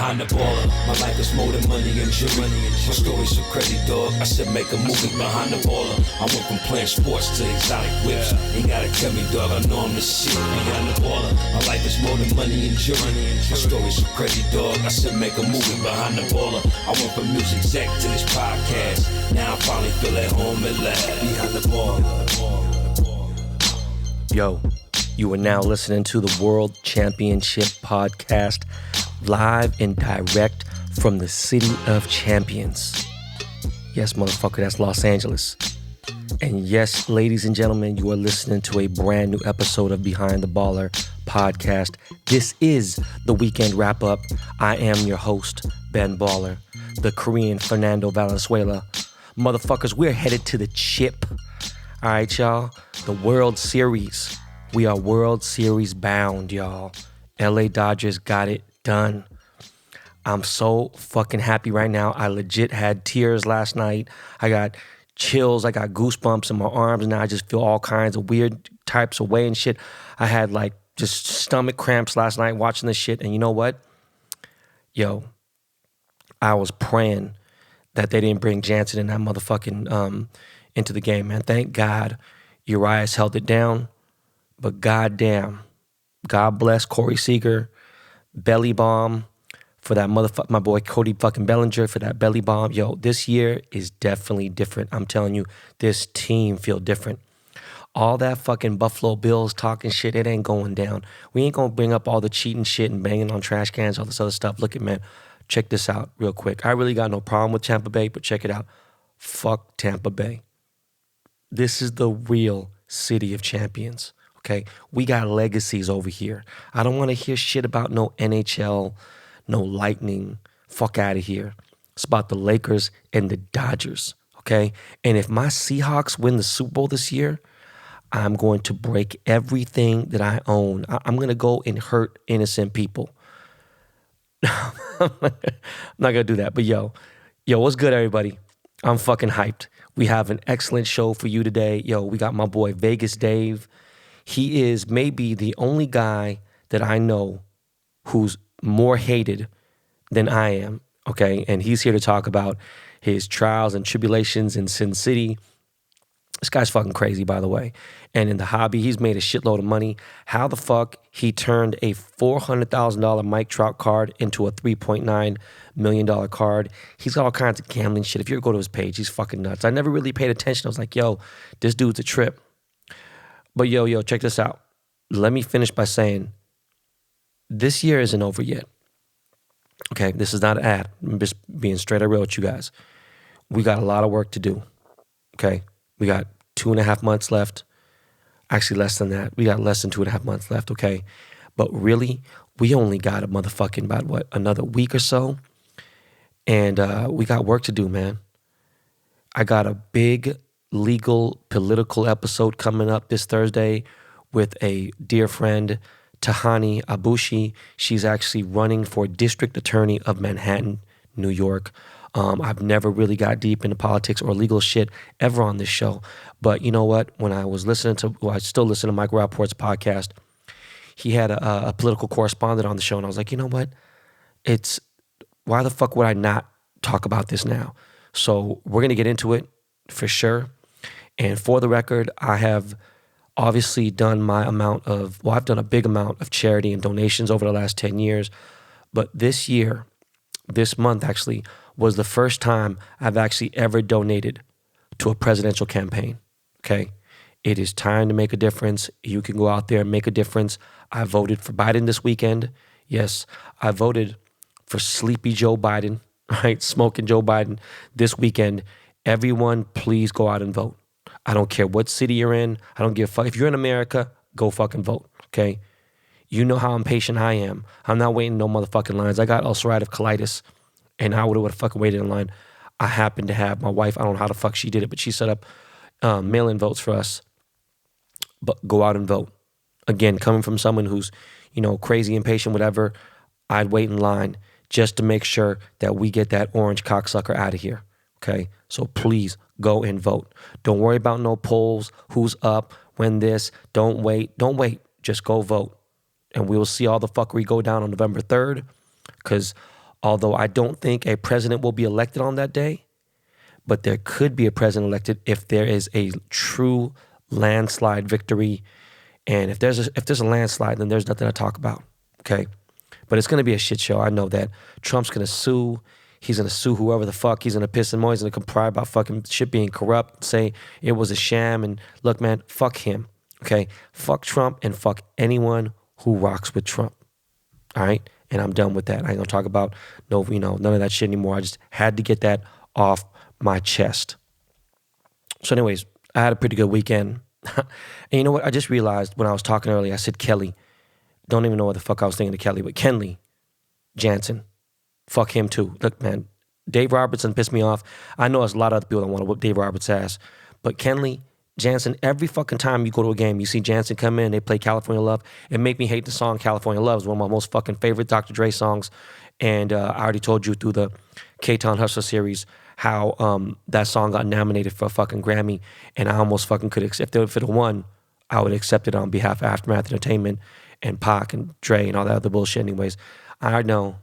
behind the baller. My life is more than money and jewelry. My story's so crazy, dog. I said make a movie behind the baller. I went from playing sports to exotic whips. Ain't gotta tell me, dog. I know I'm the shit behind the baller. My life is more than money and jewelry. My story's so crazy, dog. I said make a movie behind the baller. I went from music exec to this podcast. Now I finally feel at home at last. Behind the baller. Yo, you are now listening to the World Championship Podcast, live and direct from the City of Champions. Yes, motherfucker, that's Los Angeles. And yes, ladies and gentlemen, you are listening to a brand new episode of Behind the Baller Podcast. This is the weekend wrap-up. I am your host, Ben Baller, the Korean Fernando Valenzuela. Motherfuckers, we're headed to the chip. All right, y'all. The World Series. We are World Series bound, y'all. LA Dodgers got it done. I'm so fucking happy right now. I legit had tears last night. I got chills. I got goosebumps in my arms. And now I just feel all kinds of weird types of way and shit. I had like just stomach cramps last night watching this shit. And you know what? Yo, I was praying that they didn't bring Jansen and that motherfucking into the game, man. Thank God Urias held it down. But goddamn, God bless Corey Seager, belly bomb for that motherfucker, my boy Cody fucking Bellinger for that belly bomb. Yo, this year is definitely different. I'm telling you, this team feel different. All that fucking Buffalo Bills talking shit, it ain't going down. We ain't gonna bring up all the cheating shit and banging on trash cans, all this other stuff. Look at, man, check this out real quick. I really got no problem with Tampa Bay, but check it out. Fuck Tampa Bay. This is the real City of Champions, okay? We got legacies over here. I don't want to hear shit about no NHL, no Lightning. Fuck out of here. It's about the Lakers and the Dodgers, okay? And if my Seahawks win the Super Bowl this year, I'm going to break everything that I own. I'm going to go and hurt innocent people. I'm not going to do that. But yo, what's good, everybody? I'm fucking hyped. We have an excellent show for you today. Yo, we got my boy Vegas Dave. He is maybe the only guy that I know who's more hated than I am, okay? And he's here to talk about his trials and tribulations in Sin City. This guy's fucking crazy, by the way. And in the hobby, he's made a shitload of money. How the fuck he turned a $400,000 Mike Trout card into a $3.9 million card. He's got all kinds of gambling shit. If you ever go to his page, he's fucking nuts. I never really paid attention. I was like, yo, this dude's a trip. But yo, check this out. Let me finish by saying, this year isn't over yet. Okay, this is not an ad. I'm just being straight up real with you guys. We got a lot of work to do. Okay, we got 2.5 months left. Actually, less than that. We got less than 2.5 months left, okay? But really, we only got a motherfucking about, another week or so? And we got work to do, man. I got a big legal, political episode coming up this Thursday with a dear friend, Tahani Abushi. She's actually running for district attorney of Manhattan, New York. I've never really got deep into politics or legal shit ever on this show. But you know what? When I was I still listen to Mike Rappaport's podcast. He had a political correspondent on the show, and I was like, you know what? Why the fuck would I not talk about this now? So we're going to get into it for sure. And for the record, I have obviously done I've done a big amount of charity and donations over the last 10 years. But this month actually, was the first time I've actually ever donated to a presidential campaign, okay? It is time to make a difference. You can go out there and make a difference. I voted for Biden this weekend. Yes, I voted for Sleepy Joe Biden, right? Smoking Joe Biden this weekend. Everyone, please go out and vote. I don't care what city you're in. I don't give a fuck. If you're in America, go fucking vote, okay? You know how impatient I am. I'm not waiting no motherfucking lines. I got ulcerative colitis. And I would have fucking waited in line. I happen to have my wife, I don't know how the fuck she did it, but she set up mail-in votes for us. But go out and vote. Again, coming from someone who's, crazy, impatient, whatever, I'd wait in line just to make sure that we get that orange cocksucker out of here, okay? So please go and vote. Don't worry about no polls, who's up, when this. Don't wait. Just go vote. And we will see all the fuckery go down on November 3rd because Although I don't think a president will be elected on that day, but there could be a president elected if there is a true landslide victory. And if there's a landslide, then there's nothing to talk about. Okay, but it's gonna be a shit show. I know that. Trump's gonna sue. He's gonna sue whoever the fuck. He's gonna piss him off. He's gonna cry about fucking shit being corrupt. Say it was a sham. And look, man, fuck him. Okay, fuck Trump and fuck anyone who rocks with Trump. All right, and I'm done with that. I ain't gonna talk about none of that shit anymore. I just had to get that off my chest. So anyways, I had a pretty good weekend. And you know what? I just realized when I was talking earlier, I said Kelly. Don't even know what the fuck I was thinking of Kelly, but Kenley Jansen. Fuck him too. Look, man, Dave Robertson pissed me off. I know there's a lot of other people that want to whip Dave Roberts' ass, but Kenley Jansen, every fucking time you go to a game, you see Jansen come in, they play California Love. It make me hate the song California Love. It's one of my most fucking favorite Dr. Dre songs. And I already told you through the K-Town Hustler series how that song got nominated for a fucking Grammy, and I almost fucking could accept it. If it had won, I would accept it on behalf of Aftermath Entertainment and Pac and Dre and all that other bullshit. Anyways, I know.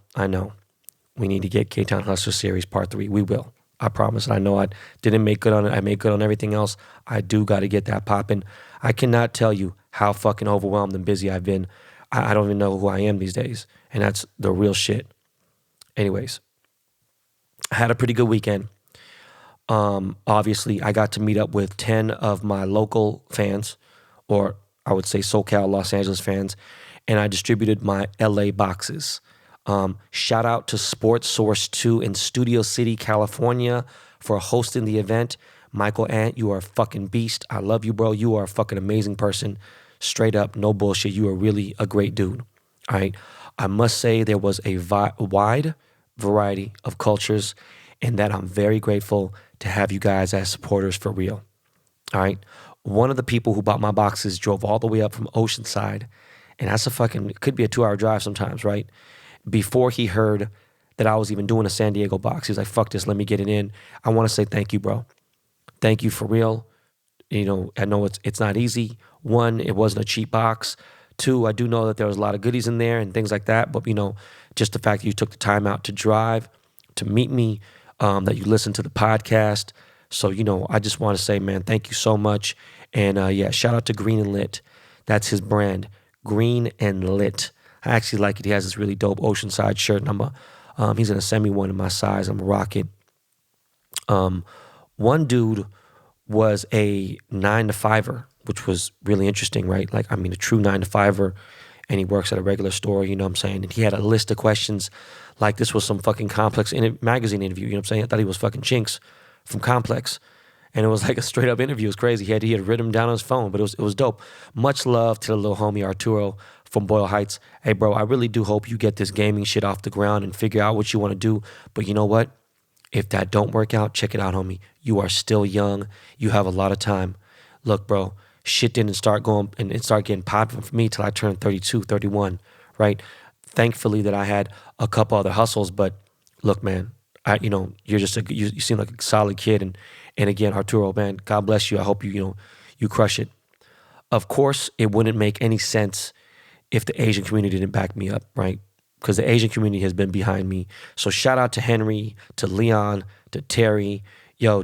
We need to get K-Town Hustler series part 3. We will. I promise. I know I didn't make good on it. I made good on everything else. I do got to get that popping. I cannot tell you how fucking overwhelmed and busy I've been. I don't even know who I am these days, and that's the real shit. Anyways, I had a pretty good weekend. Obviously, I got to meet up with 10 of my local fans, or I would say SoCal, Los Angeles fans, and I distributed my LA boxes. Shout out to Sports Source 2 in Studio City, California for hosting the event. Michael Ant, you are a fucking beast. I love you, bro. You are a fucking amazing person. Straight up, no bullshit. You are really a great dude. All right. I must say there was a wide variety of cultures, and that I'm very grateful to have you guys as supporters for real. All right. One of the people who bought my boxes drove all the way up from Oceanside, and that's it could be a 2-hour drive sometimes, right? Before he heard that I was even doing a San Diego box, he was like, fuck this, let me get it in. I want to say thank you, bro. Thank you for real. I know it's not easy. 1, it wasn't a cheap box. 2, I do know that there was a lot of goodies in there and things like that. But, just the fact that you took the time out to drive, to meet me, that you listened to the podcast. So, I just want to say, man, thank you so much. And, shout out to Green and Lit. That's his brand, Green and Lit. I actually like it. He has this really dope Oceanside shirt, and he's gonna send me one in my size. I'm gonna rock it. One dude was a 9-to-5er, which was really interesting, right? Like, a true 9-to-5er, and he works at a regular store, you know what I'm saying? And he had a list of questions like this was some fucking Complex magazine interview, you know what I'm saying? I thought he was fucking Chinks from Complex. And it was like a straight up interview. It was crazy. He had written him down on his phone, but it was dope. Much love to the little homie Arturo from Boyle Heights. Hey, bro, I really do hope you get this gaming shit off the ground and figure out what you want to do. But you know what? If that don't work out, check it out, homie. You are still young. You have a lot of time. Look, bro, shit didn't start going and it started getting popular for me till I turned 32, 31, right? Thankfully that I had a couple other hustles, but look, man, you're just you seem like a solid kid, and again, Arturo, man, God bless you. I hope you crush it. Of course, it wouldn't make any sense if the Asian community didn't back me up, right? Because the Asian community has been behind me. So shout out to Henry, to Leon, to Terry.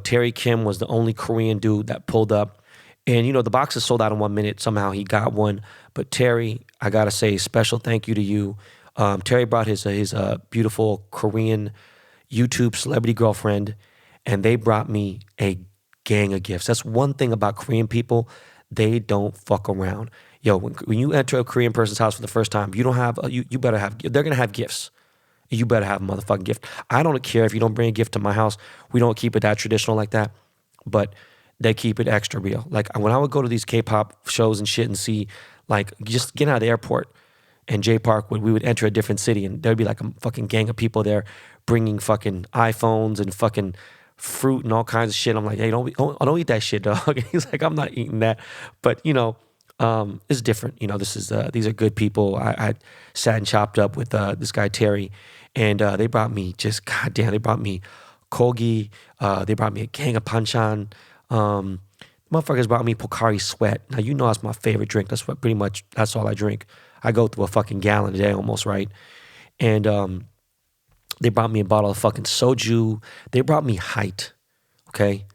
Terry Kim was the only Korean dude that pulled up. And, the boxes sold out in 1 minute. Somehow he got one. But Terry, I got to say, special thank you to you. Terry brought his beautiful Korean YouTube celebrity girlfriend, and they brought me a gang of gifts. That's one thing about Korean people. They don't fuck around. When you enter a Korean person's house for the first time, you don't have, you better have, they're going to have gifts. You better have a motherfucking gift. I don't care if you don't bring a gift to my house. We don't keep it that traditional like that, but they keep it extra real. Like when I would go to these K-pop shows and shit and see, like, just get out of the airport and J Park, we would enter a different city and there'd be like a fucking gang of people there bringing fucking iPhones and fucking fruit and all kinds of shit. I'm like, hey, don't eat that shit, dog. And he's like, I'm not eating that. But, it's different. These are good people. I sat and chopped up with this guy, Terry, and they brought me they brought me Kogi. They brought me a gang of Panchan. Motherfuckers brought me Pocari Sweat. Now, that's my favorite drink. That's all I drink. I go through a fucking gallon a day almost, right? And They brought me a bottle of fucking soju. They brought me Height, okay?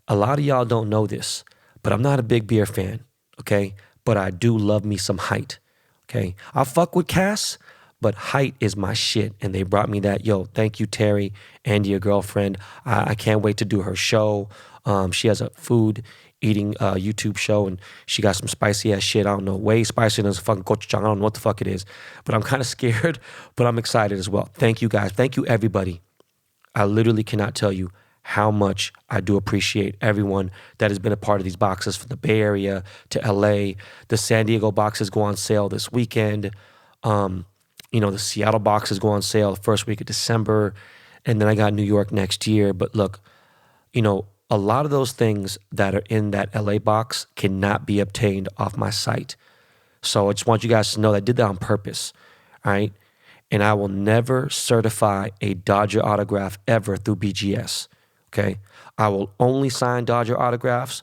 A lot of y'all don't know this, but I'm not a big beer fan, okay? But I do love me some Height, okay? I'll fuck with Cass, but Height is my shit. And they brought me that. Yo, thank you, Terry, and your girlfriend. I can't wait to do her show. She has a food eating YouTube show, and she got some spicy ass shit. I don't know, way spicier than fucking gochujang. I don't know what the fuck it is, but I'm kind of scared, but I'm excited as well. Thank you guys. Thank you everybody. I literally cannot tell you how much I do appreciate everyone that has been a part of these boxes, from the Bay Area to LA. The San Diego boxes go on sale this weekend. The Seattle boxes go on sale the first week of December, and then I got New York next year. But look, a lot of those things that are in that LA box cannot be obtained off my site. So I just want you guys to know that I did that on purpose, all right? And I will never certify a Dodger autograph ever through BGS, okay? I will only sign Dodger autographs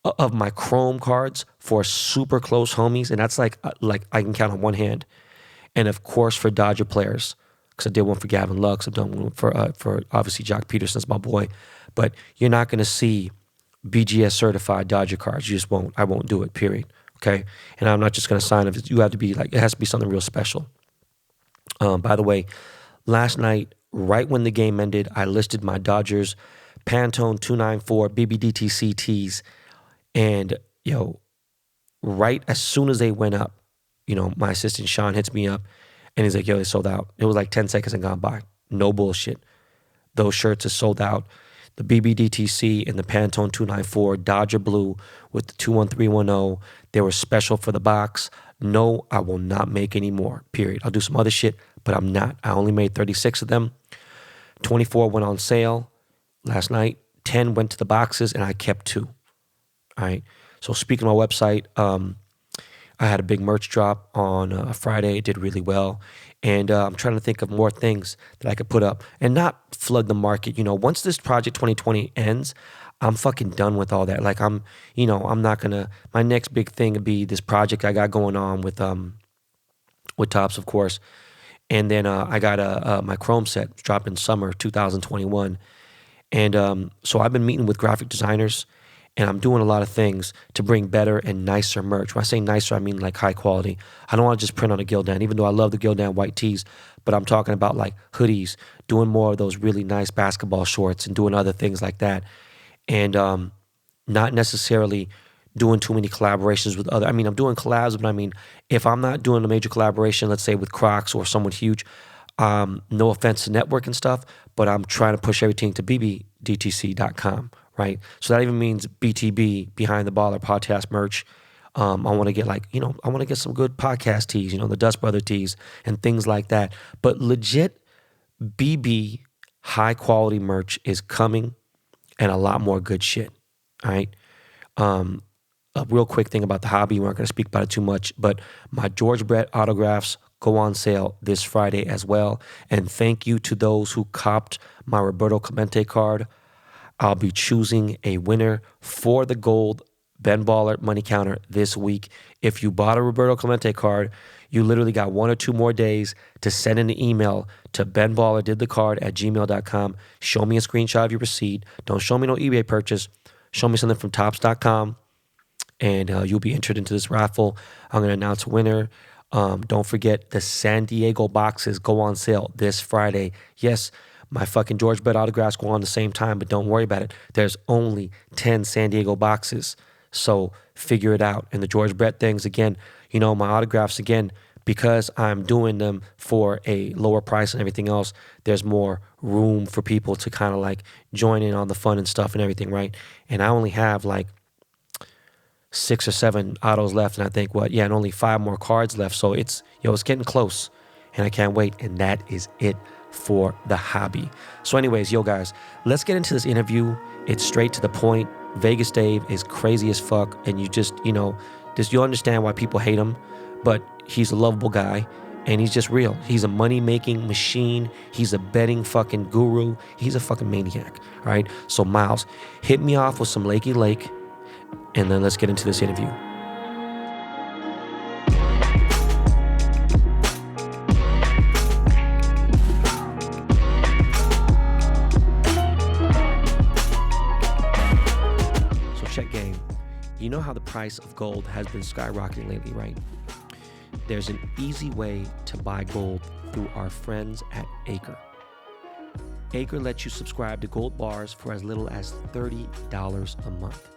of my Chrome cards for super close homies, and that's like I can count on one hand. And of course for Dodger players, because I did one for Gavin Lux, I've done one for obviously Jock Peterson's my boy. But you're not going to see BGS certified Dodger cards. You just won't. I won't do it, period. Okay? And I'm not just going to sign it. You have to be it has to be something real special. By the way, last night, right when the game ended, I listed my Dodgers Pantone 294 BBDTC tees. And, right as soon as they went up, my assistant Sean hits me up and he's like, yo, they sold out. It was like 10 seconds and gone by. No bullshit. Those shirts are sold out. The BBDTC and the Pantone 294 Dodger Blue with the 21310, they were special for the box. No, I will not make any more, period. I'll do some other shit, but I'm not. I only made 36 of them. 24 went on sale last night. 10 went to the boxes, and I kept 2. All right? So speaking of my website, I had a big merch drop on a Friday. It did really well. And I'm trying to think of more things that I could put up and not flood the market. Once this project 2020 ends, I'm fucking done with all that. Like I'm not gonna, my next big thing would be this project I got going on with Topps, of course. And then I got my Chrome set dropped in summer 2021. And so I've been meeting with graphic designers, and I'm doing a lot of things to bring better and nicer merch. When I say nicer, I mean like high quality. I don't want to just print on a Gildan, even though I love the Gildan white tees, but I'm talking about like hoodies, doing more of those really nice basketball shorts and doing other things like that. And not necessarily doing too many collaborations with I'm doing collabs, but if I'm not doing a major collaboration, let's say with Crocs or someone huge, no offense to network and stuff, but I'm trying to push everything to bbdtc.com. Right? So that even means BTB, Behind the Baller podcast merch. I want to get I want to get some good podcast tees, the Dust Brother tees and things like that. But legit BB high quality merch is coming, and a lot more good shit. All right. A real quick thing about the hobby. We're not going to speak about it too much, but my George Brett autographs go on sale this Friday as well. And thank you to those who copped my Roberto Clemente card. I'll be choosing a winner for the gold Ben Baller money counter this week. If you bought a Roberto Clemente card, you literally got 1 or 2 more days to send an email to benballerDidTheCard@gmail.com. Show me a screenshot of your receipt. Don't show me no eBay purchase. Show me something from Topps.com, and you'll be entered into this raffle. I'm going to announce a winner. Don't forget, the San Diego boxes go on sale this Friday. Yes, my fucking George Brett autographs go on the same time, but don't worry about it. There's only 10 San Diego boxes, so figure it out. And the George Brett things, again, my autographs, again, because I'm doing them for a lower price and everything else, there's more room for people to kind of like join in on the fun and stuff and everything, right? And I only have like 6 or 7 autos left, and I think, and only 5 more cards left, so it's getting close, and I can't wait, and that is it for the hobby. So anyways, guys, let's get into this interview. It's straight to the point. Vegas Dave is crazy as fuck, and you just, you'll understand why people hate him, but he's a lovable guy, and he's just real. He's a money-making machine. He's a betting fucking guru. He's a fucking maniac, all right? So Miles, hit me off with some Lakey Lake, and then let's get into this interview. You know how the price of gold has been skyrocketing lately, right? There's an easy way to buy gold through our friends at Acre. Acre lets you subscribe to gold bars for as little as $30 a month.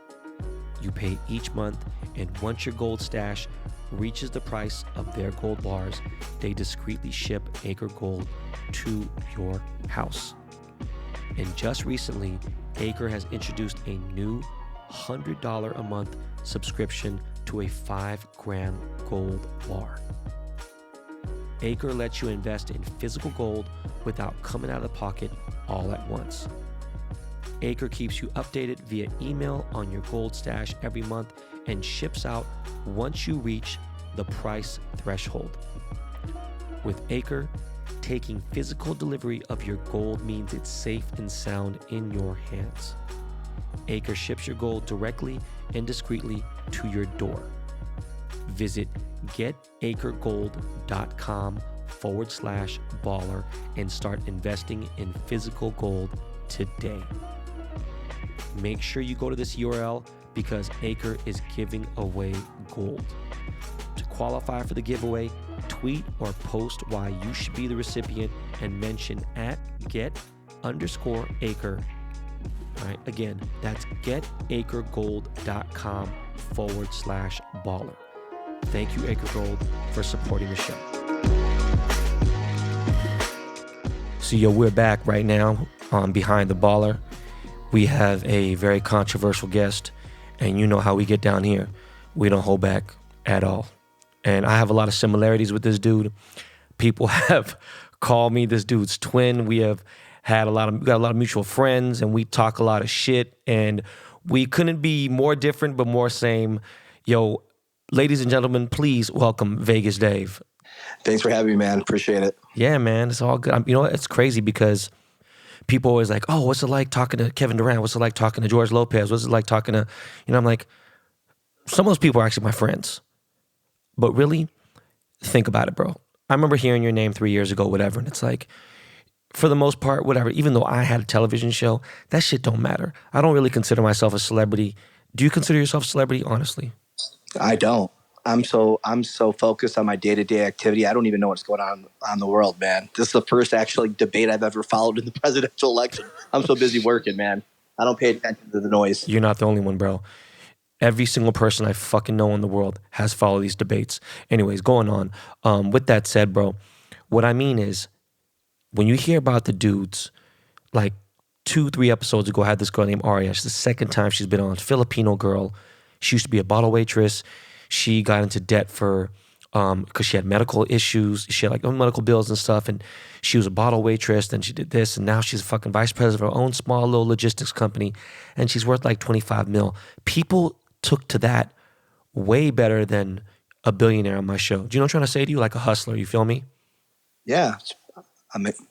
You pay each month, and once your gold stash reaches the price of their gold bars, they discreetly ship Acre Gold to your house. And just recently, Acre has introduced a new $100 a month subscription to a 5-gram gold bar. Acre lets you invest in physical gold without coming out of pocket all at once. Acre keeps you updated via email on your gold stash every month and ships out once you reach the price threshold. With Acre, taking physical delivery of your gold means it's safe and sound in your hands. Acre ships your gold directly and discreetly to your door. Visit getacregold.com/baller and start investing in physical gold today. Make sure you go to this URL because Acre is giving away gold. To qualify for the giveaway, tweet or post why you should be the recipient and mention at get_acre. All right, again, that's getacregold.com/baller. Thank you, Acre Gold, for supporting the show. So, we're back right now on Behind the Baller. We have a very controversial guest, and you know how we get down here. We don't hold back at all. And I have a lot of similarities with this dude. People have called me this dude's twin. We got a lot of mutual friends, and we talk a lot of shit, and we couldn't be more different but more same. Yo, ladies and gentlemen, please welcome Vegas Dave. Thanks for having me, man. Appreciate it. Yeah, man, it's all good. You know, it's crazy because people always like, oh, what's it like talking to Kevin Durant? What's it like talking to George Lopez? What's it like talking to, I'm like, some of those people are actually my friends. But really, think about it, bro. I remember hearing your name 3 years ago, whatever, and it's like, for the most part, whatever, even though I had a television show, that shit don't matter. I don't really consider myself a celebrity. Do you consider yourself a celebrity, honestly? I don't. I'm so focused on my day-to-day activity. I don't even know what's going on in the world, man. This is the first actually debate I've ever followed in the presidential election. I'm so busy working, man. I don't pay attention to the noise. You're not the only one, bro. Every single person I fucking know in the world has followed these debates. Anyways, going on. With that said, bro, what I mean is, when you hear about the dudes, like 2-3 episodes ago, I had this girl named Aria. It's the second time she's been on. Filipino girl. She used to be a bottle waitress. She got into debt for, because she had medical issues. She had like medical bills and stuff. And she was a bottle waitress. Then she did this. And now she's a fucking vice president of her own small little logistics company. And she's worth like 25 mil. People took to that way better than a billionaire on my show. Do you know what I'm trying to say to you? Like a hustler, you feel me? Yeah,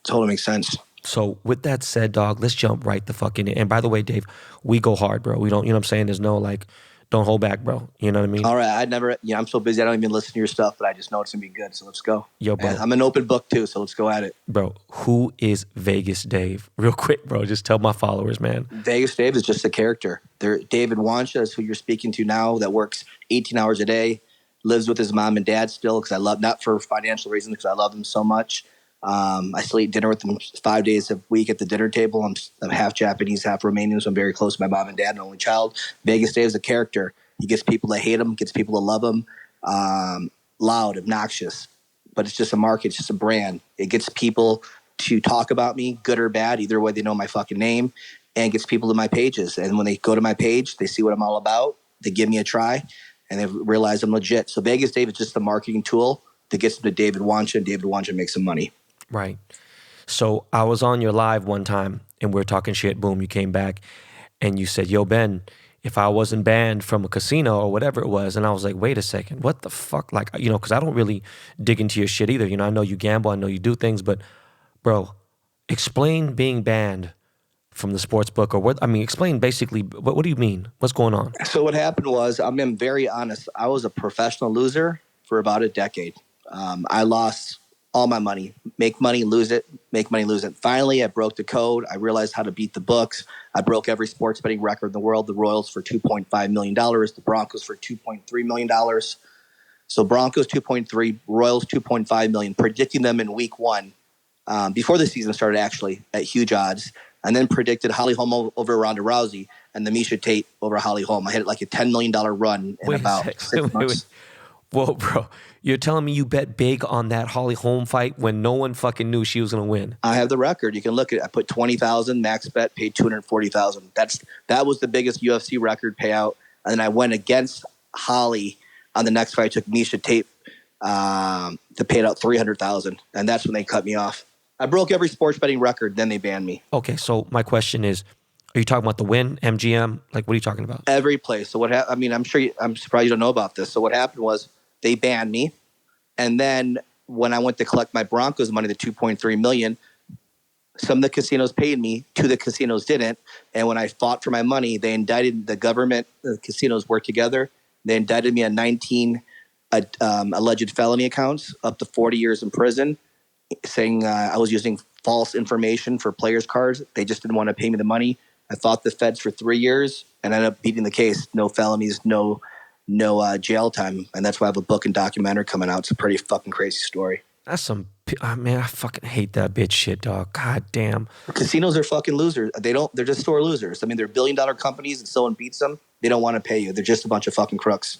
totally makes sense. So with that said, dog, let's jump right the fuck in. And by the way, Dave, we go hard, bro. We don't, you know what I'm saying? There's no like, don't hold back, bro. You know what I mean? All right, I'm so busy I don't even listen to your stuff, but I just know it's going to be good, so let's go. Yo, bro. And I'm an open book too, so let's go at it. Bro, who is Vegas Dave? Real quick, bro, just tell my followers, man. Vegas Dave is just a character. David Wancha is who you're speaking to now that works 18 hours a day, lives with his mom and dad still because I love, not for financial reasons, because I love them so much. I still eat dinner with them 5 days a week at the dinner table. I'm half Japanese, half Romanian, so I'm very close to my mom and dad, an only child. Vegas Dave is a character. He gets people to hate him, gets people to love him. Loud, obnoxious, but it's just a market, it's just a brand. It gets people to talk about me, good or bad. Either way, they know my fucking name, and gets people to my pages. And when they go to my page, they see what I'm all about. They give me a try, and they realize I'm legit. So Vegas Dave is just a marketing tool that gets them to David Wancha, and David Wancha makes some money. Right. So I was on your live one time, and we were talking shit. Boom, you came back, and you said, yo, Ben, if I wasn't banned from a casino or whatever it was, and I was like, wait a second, what the fuck? Like, because I don't really dig into your shit either. I know you gamble, I know you do things, but bro, explain being banned from the sports book, or what? I mean, explain basically, what do you mean? What's going on? So what happened was, I'm being very honest, I was a professional loser for about a decade. I lost all my money, make money, lose it, make money, lose it. Finally, I broke the code. I realized how to beat the books. I broke every sports betting record in the world. The Royals for $2.5 million, the Broncos for $2.3 million. So Broncos 2.3, Royals 2.5 million, predicting them in week one before the season started, actually, at huge odds. And then predicted Holly Holm over Ronda Rousey and the Misha Tate over Holly Holm. I had like a $10 million run in about 6 months. Whoa, bro. You're telling me you bet big on that Holly Holm fight when no one fucking knew she was going to win? I have the record. You can look at it. I put 20,000, max bet, paid 240,000. That was the biggest UFC record payout. And then I went against Holly on the next fight. I took Misha Tate to pay out 300,000. And that's when they cut me off. I broke every sports betting record. Then they banned me. Okay, so my question is, are you talking about the win, MGM? Like, what are you talking about? Every place. So what happened? I mean, I'm surprised you don't know about this. So what happened was they banned me. And then when I went to collect my Broncos money, the $2.3 million, some of the casinos paid me, two of the casinos didn't. And when I fought for my money, they indicted the government. The casinos worked together. They indicted me on 19 alleged felony accounts, up to 40 years in prison, saying I was using false information for players' cards. They just didn't want to pay me the money. I fought the feds for 3 years and ended up beating the case. No felonies, no jail time. And that's why I have a book and documentary coming out. It's a pretty fucking crazy story. That's some, man, I fucking hate that bitch shit, dog. God damn. Casinos are fucking losers. They're just sore losers. I mean, they're billion-dollar companies and someone beats them. They don't want to pay you. They're just a bunch of fucking crooks.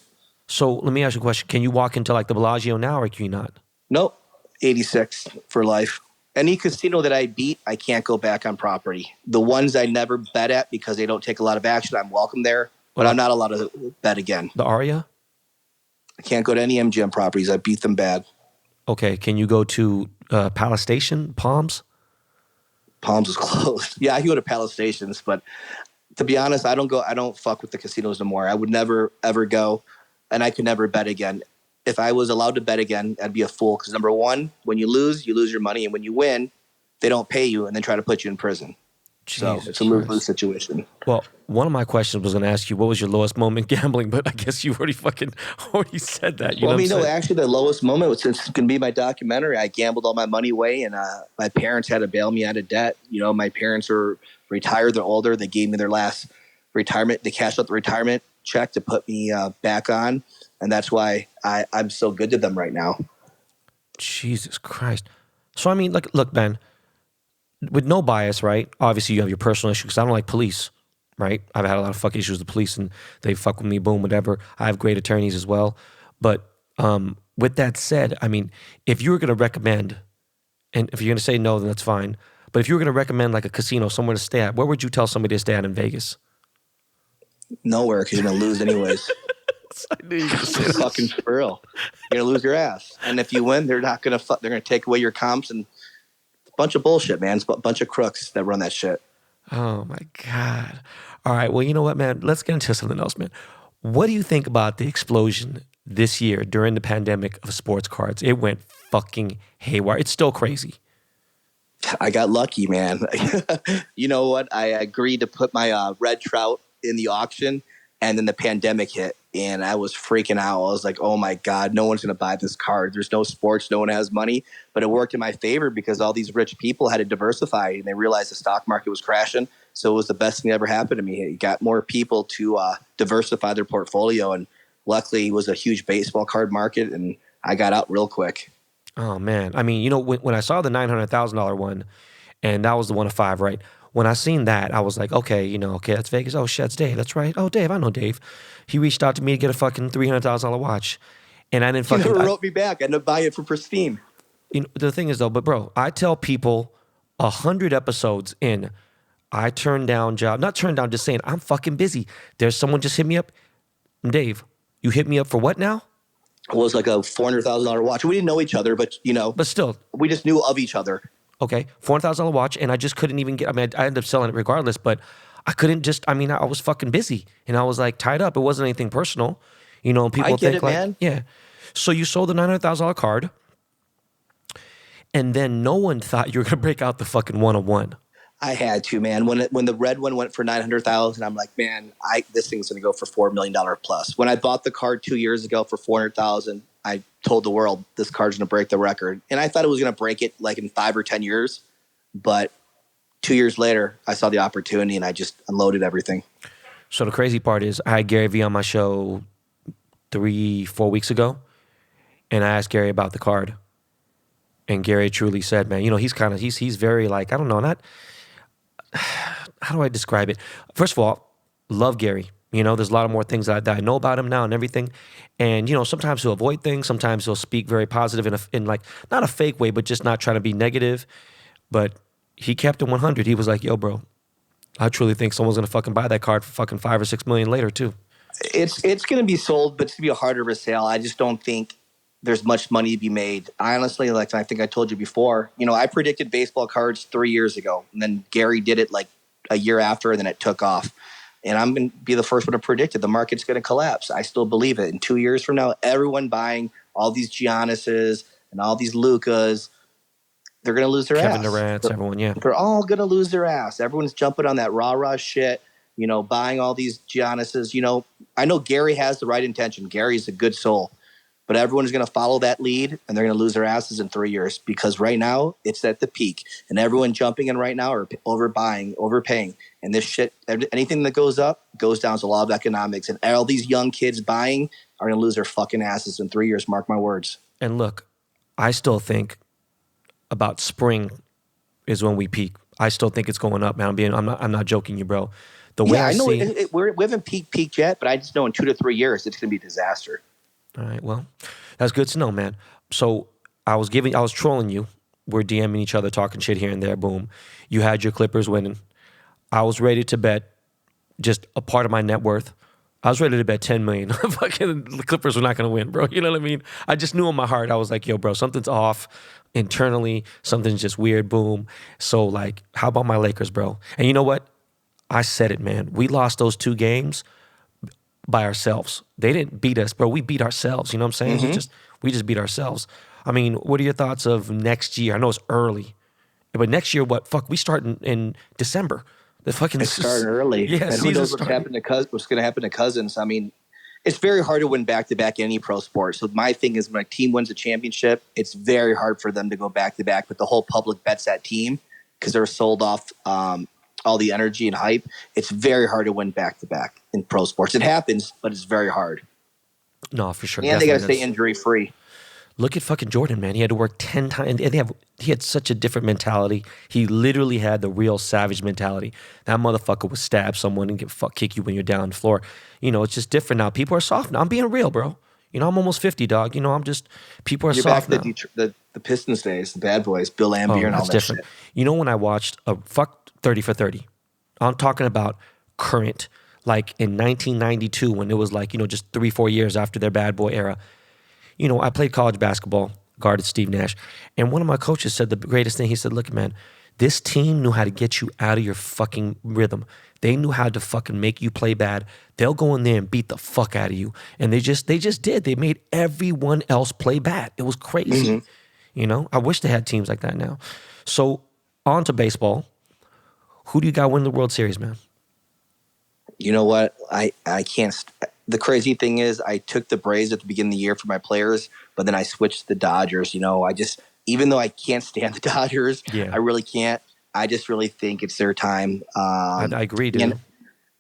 So let me ask you a question. Can you walk into like the Bellagio now or can you not? Nope. 86 for life. Any casino that I beat, I can't go back on property. The ones I never bet at because they don't take a lot of action, I'm welcome there, but I'm not allowed to bet again. The Aria? I can't go to any MGM properties. I beat them bad. Okay. Can you go to Palace Station, Palms? Palms is closed. Yeah, I can go to Palace Stations, but to be honest, I don't fuck with the casinos no more. I would never, ever go, and I could never bet again. If I was allowed to bet again, I'd be a fool. Because number one, when you lose your money. And when you win, they don't pay you and then try to put you in prison. Jesus, so it's a lose-lose situation. Well, one of my questions was going to ask you, what was your lowest moment gambling? But I guess you already said that. You know no, actually the lowest moment was, since it's going to be my documentary, I gambled all my money away and my parents had to bail me out of debt. You know, my parents are retired. They're older. They gave me their last retirement. They cashed out the retirement check to put me back on. And that's why I'm so good to them right now. Jesus Christ. So, I mean, look, man, with no bias, right? Obviously, you have your personal issues. Because I don't like police, right? I've had a lot of fucking issues with the police, and they fuck with me, boom, whatever. I have great attorneys as well. But with that said, I mean, if you were going to recommend, and if you're going to say no, then that's fine. But if you were going to recommend like a casino, somewhere to stay at, where would you tell somebody to stay at in Vegas? Nowhere, because you're going to lose anyways. I knew you were going to say that. Fucking for real. You're going to lose your ass. And if you win, they're not going to they're going to take away your comps, and it's a bunch of bullshit, man. It's a bunch of crooks that run that shit. Oh my God. All right. Well, you know what, man? Let's get into something else, man. What do you think about the explosion this year during the pandemic of sports cards? It went fucking haywire. It's still crazy. I got lucky, man. You know what? I agreed to put my red trout in the auction, and then the pandemic hit, and I was freaking out. I was like, oh my God, no one's going to buy this card. There's no sports. No one has money. But it worked in my favor because all these rich people had to diversify, and they realized the stock market was crashing. So it was the best thing that ever happened to me. It got more people to diversify their portfolio, and luckily it was a huge baseball card market, and I got out real quick. Oh, man. I mean, you know, when I saw the $900,000 one, and that was the one of five, right? When I seen that, I was like, okay, that's Vegas. Oh, shit, that's Dave. That's right. Oh, Dave, I know Dave. He reached out to me to get a fucking $300,000 watch. And I didn't fucking... He never wrote me back. I ended up buying it for pristine. The thing is, though, but bro, I tell people 100 episodes in, I turn down job. Not turn down, just saying, I'm fucking busy. There's someone just hit me up. Dave, you hit me up for what now? It was like a $400,000 watch. We didn't know each other, but, But still. We just knew of each other. Okay, $400,000 watch, and I just couldn't even get, I ended up selling it regardless, but I couldn't just, I was fucking busy, and I was like tied up. It wasn't anything personal. People I get think it, like, man. Yeah. So you sold the $900,000 card, and then no one thought you were going to break out the fucking 101. I had to, man. When the red one went for $900,000, I'm like, man, this thing's going to go for $4 million plus. When I bought the card 2 years ago for $400,000, I told the world this card's going to break the record. And I thought it was going to break it like in 5 or 10 years. But 2 years later, I saw the opportunity and I just unloaded everything. So the crazy part is I had Gary Vee on my show 3-4 weeks ago, and I asked Gary about the card. And Gary truly said, man, he's very like, I don't know, not, how do I describe it? First of all, love Gary. There's a lot of more things that I know about him now and everything. And, sometimes he'll avoid things. Sometimes he'll speak very positive in like, not a fake way, but just not trying to be negative. But he kept it 100. He was like, yo, bro, I truly think someone's going to fucking buy that card for fucking $5 or $6 million later too. It's going to be sold, but it's going to be a harder of a sale. I just don't think there's much money to be made. I honestly, like I think I told you before, I predicted baseball cards 3 years ago. And then Gary did it like a year after, and then it took off. And I'm going to be the first one to predict it. The market's going to collapse. I still believe it. In 2 years from now, everyone buying all these Giannis's and all these Lucas, they're going to lose their Kevin ass. Durant, everyone, yeah. They're all going to lose their ass. Everyone's jumping on that rah-rah shit, buying all these Giannis's. I know Gary has the right intention. Gary's a good soul. But everyone's going to follow that lead, and they're going to lose their asses in 3 years because right now it's at the peak. And everyone jumping in right now are overbuying, overpaying. And this shit, anything that goes up goes down. It's a law of economics. And all these young kids buying are going to lose their fucking asses in 3 years. Mark my words. And look, I still think about spring is when we peak. I still think it's going up, man. I'm not joking you, bro. The way I know see, we haven't peaked yet, but I just know in 2 to 3 years it's going to be a disaster. All right, well, that's good to know, man. So I was trolling you. We're DMing each other, talking shit here and there. Boom. You had your Clippers winning. I was ready to bet just a part of my net worth. I was ready to bet $10 million. Fucking the Clippers were not going to win, bro. You know what I mean? I just knew in my heart, I was like, yo, bro, something's off internally. Something's just weird. Boom. So, like, how about my Lakers, bro? And you know what? I said it, man. We lost those 2 games by ourselves. They didn't beat us, bro. We beat ourselves. You know what I'm saying? Mm-hmm. We just beat ourselves. I mean, what are your thoughts of next year? I know it's early, but next year, we start in December. It's starting early. Yeah, and who knows what's going to happen to Cousins? I mean, it's very hard to win back-to-back in any pro sport. So my thing is when a team wins a championship, it's very hard for them to go back-to-back, but the whole public bets that team because they're sold off all the energy and hype. It's very hard to win back-to-back in pro sports. It happens, but it's very hard. No, for sure. And they got to stay injury-free. Look at fucking Jordan, man. He had to work 10 times. And he had such a different mentality. He literally had the real savage mentality. That motherfucker would stab someone and kick you when you're down on the floor. It's just different now. People are soft now. I'm being real, bro. I'm almost 50, dog. People are soft now. You're back to the Pistons days, the bad boys, Bill Laimbeer and all that different shit. When I watched fuck 30 for 30, I'm talking about current, like in 1992 when it was like, just 3-4 years after their bad boy era. I played college basketball, guarded Steve Nash, and one of my coaches said the greatest thing. He said, look, man, this team knew how to get you out of your fucking rhythm. They knew how to fucking make you play bad. They'll go in there and beat the fuck out of you. And they just did. They made everyone else play bad. It was crazy. Mm-hmm. I wish they had teams like that now. So on to baseball. Who do you got win the World Series, man? You know what? I can't. The crazy thing is I took the Braves at the beginning of the year for my players, but then I switched to the Dodgers. Even though I can't stand the Dodgers, I really can't. I just really think it's their time. I agree, dude.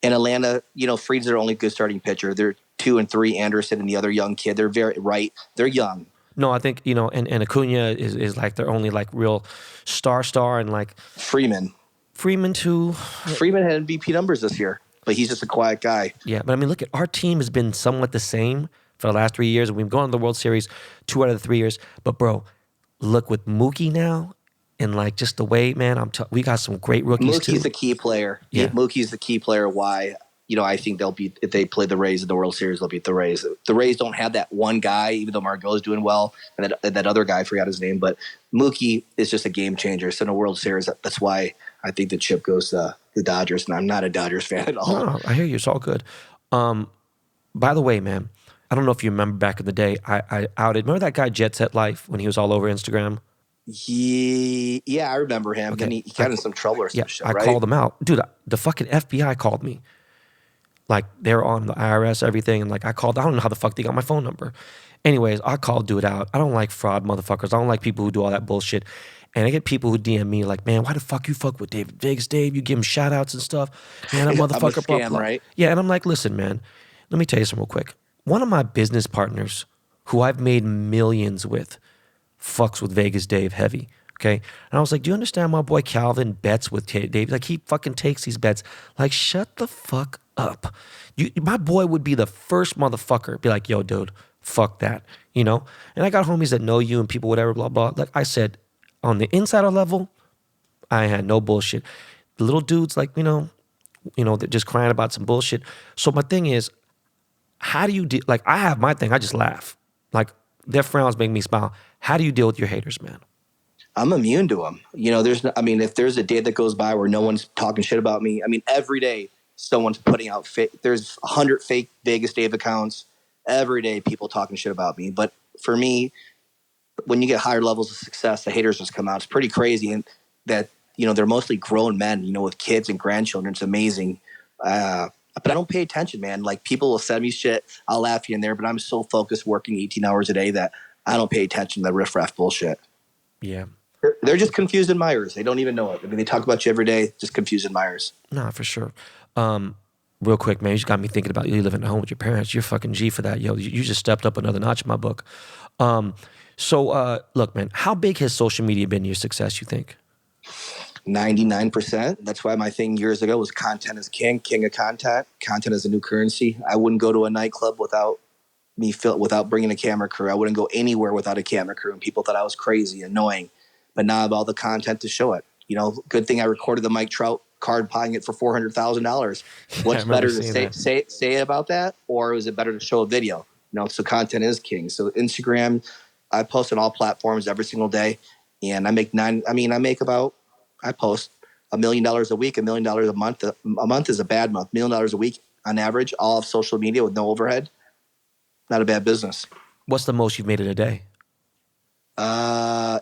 In Atlanta, Fried's their only good starting pitcher. They're 2 and 3, Anderson and the other young kid. They're very right. They're young. No, I think, and Acuna is like their only like real star and like Freeman too. Freeman had MVP numbers this year, but he's just a quiet guy. Yeah, but I mean, look at our team has been somewhat the same for the last 3 years. We've gone to the World Series 2 out of the 3 years. But bro, look with Mookie now, and like just the way, man, we got some great rookies too. Mookie's the key player. Yeah, Mookie's the key player. Why? I think they'll beat if they play the Rays in the World Series. They'll beat the Rays. The Rays don't have that one guy, even though Margot's doing well, and that other guy, I forgot his name, but Mookie is just a game changer. So in a World Series, that's why I think the chip goes to the Dodgers, and I'm not a Dodgers fan at all. No, I hear you. It's all good. By the way, man, I don't know if you remember back in the day, I outed. Remember that guy Jet Set Life when he was all over Instagram? Yeah, I remember him. Okay. Then he got in some trouble or some shit, right? I called him out. Dude, the fucking FBI called me. Like they're on the IRS, everything. And like I called, I don't know how the fuck they got my phone number. Anyways, I called dude out. I don't like fraud motherfuckers. I don't like people who do all that bullshit. And I get people who DM me like, man, why the fuck you fuck with David Vegas, Dave? You give him shout outs and stuff. Man, that I'm a motherfucker, blah, scam, blah. right? Yeah, and I'm like, listen, man, let me tell you something real quick. One of my business partners who I've made millions with fucks with Vegas Dave heavy. Okay. And I was like, do you understand my boy Calvin bets with Dave? Like he fucking takes these bets. Like, shut the fuck up. My boy would be the first motherfucker. Be like, yo, dude, fuck that. You know? And I got homies that know you and people, whatever, blah, blah. Like I said, on the insider level, I had no bullshit. The little dudes like, they're just crying about some bullshit. So my thing is, how do you like I have my thing, I just laugh. Like their frowns make me smile. How do you deal with your haters, man? I'm immune to them. If there's a day that goes by where no one's talking shit about me, every day someone's putting out there's 100 fake Vegas Dave accounts. Every day people talking shit about me. But for me, when you get higher levels of success, the haters just come out. It's pretty crazy. And that, they're mostly grown men, with kids and grandchildren. It's amazing. But I don't pay attention, man. Like people will send me shit. I'll laugh here and there, but I'm so focused working 18 hours a day that I don't pay attention to the riffraff bullshit. Yeah. They're just confused admirers. They don't even know it. They talk about you every day, just confused admirers. Nah, for sure. Real quick, man, you just got me thinking about you living at home with your parents. You're fucking G for that, yo. You just stepped up another notch in my book. Look, man, how big has social media been your success, you think? 99%. That's why my thing years ago was content is king of content. Content is a new currency. I wouldn't go to a nightclub without bringing a camera crew. I wouldn't go anywhere without a camera crew. And people thought I was crazy, annoying. But now I have all the content to show it. Good thing I recorded the Mike Trout card buying it for $400,000. What's better to say about that, or is it better to show a video? So content is king. So Instagram, I post on all platforms every single day, and I post $1 million a week, $1 million a month. A month is a bad month. $1 million a week on average, all of social media with no overhead. Not a bad business. What's the most you've made in a day?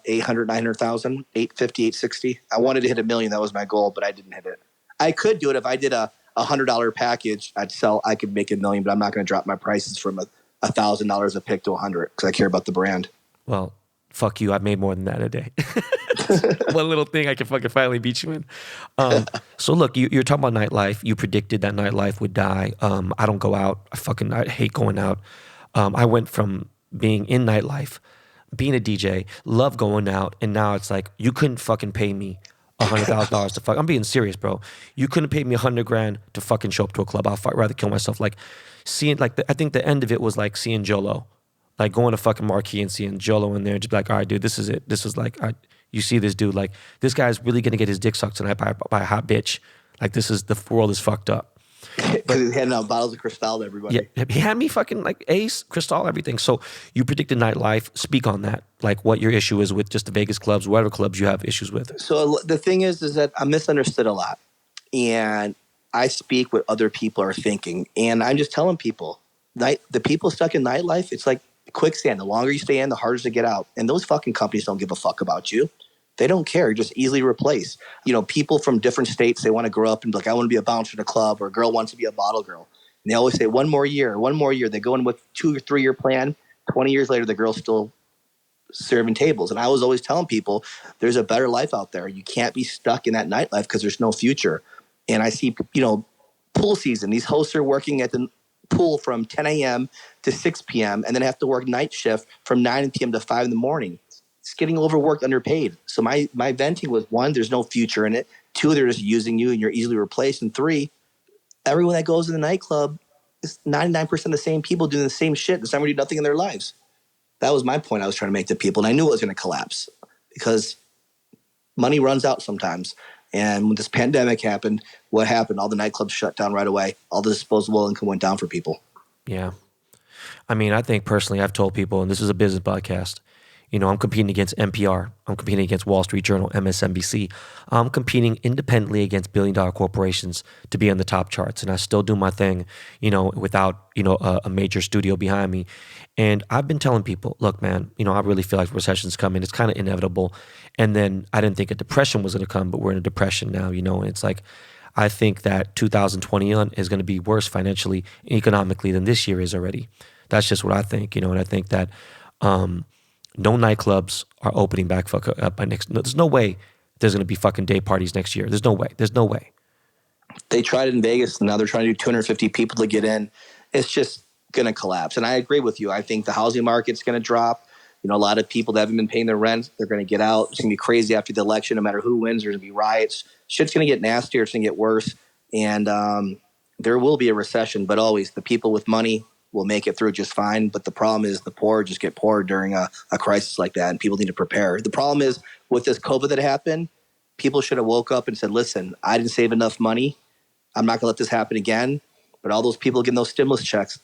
800, 900,000, 850, 860. I wanted to hit $1 million. That was my goal, but I didn't hit it. I could do it if I did a $100 package. I could make $1 million, but I'm not going to drop my prices from $1,000 a pick to $100 because I care about the brand. Well, fuck you. I've made more than that a day. One little thing I can fucking finally beat you in. So look, you're talking about nightlife. You predicted that nightlife would die. I don't go out. I hate going out. I went from being in nightlife, being a DJ, love going out, and now it's like you couldn't fucking pay me $100,000 to fuck. I'm being serious, bro. You couldn't pay me $100,000 to fucking show up to a club. I'd rather kill myself. Like seeing, I think the end of it was like seeing Jolo, like going to fucking Marquee and seeing Jolo in there, and just be like, all right, dude, this is it. This is like, you see this dude, like this guy's really gonna get his dick sucked tonight by a hot bitch. Like the world is fucked up. Because he's handing out bottles of Cristal to everybody. Yeah, he had me fucking like Ace, Cristal, everything. So you predicted nightlife. Speak on that. Like what your issue is with just the Vegas clubs, whatever clubs you have issues with. So the thing is that I'm misunderstood a lot. And I speak what other people are thinking. And I'm just telling people, the people stuck in nightlife, it's like quicksand. The longer you stay in, the harder to get out. And those fucking companies don't give a fuck about you. They don't care. You're just easily replaced. People from different states, they want to grow up and be like, I want to be a bouncer in a club, or a girl wants to be a bottle girl. And they always say, one more year. They go in with 2 or 3 year plan. 20 years later, the girl's still serving tables. And I was always telling people, there's a better life out there. You can't be stuck in that nightlife because there's no future. And I see, pool season. These hosts are working at the pool from 10 a.m. to 6 p.m. and then have to work night shift from 9 p.m. to 5 in the morning. It's getting overworked, underpaid. So my venting was, 1, there's no future in it. 2, they're just using you and you're easily replaced. And 3, everyone that goes to the nightclub is 99% the same people doing the same shit. There's somebody nothing in their lives. That was my point I was trying to make to people. And I knew it was going to collapse because money runs out sometimes. And when this pandemic happened, what happened? All the nightclubs shut down right away. All the disposable income went down for people. Yeah. I mean, I think personally, I've told people, and this is a business podcast, I'm competing against NPR. I'm competing against Wall Street Journal, MSNBC. I'm competing independently against billion-dollar corporations to be on the top charts. And I still do my thing, without, a major studio behind me. And I've been telling people, look, man, I really feel like recession's coming. It's kind of inevitable. And then I didn't think a depression was going to come, but we're in a depression now, and it's like, I think that 2021 is going to be worse financially, economically than this year is already. That's just what I think, and I think that no nightclubs are opening back up by next. No, there's no way there's going to be fucking day parties next year. There's no way. There's no way. They tried it in Vegas, and now they're trying to do 250 people to get in. It's just going to collapse. And I agree with you. I think the housing market's going to drop. A lot of people that haven't been paying their rent, they're going to get out. It's going to be crazy after the election. No matter who wins, there's going to be riots. Shit's going to get nastier. It's going to get worse. And there will be a recession, but always the people with money will make it through just fine. But the problem is the poor just get poor during a crisis like that, and people need to prepare. The problem is with this COVID that happened, people should have woke up and said, listen, I didn't save enough money. I'm not going to let this happen again. But all those people getting those stimulus checks,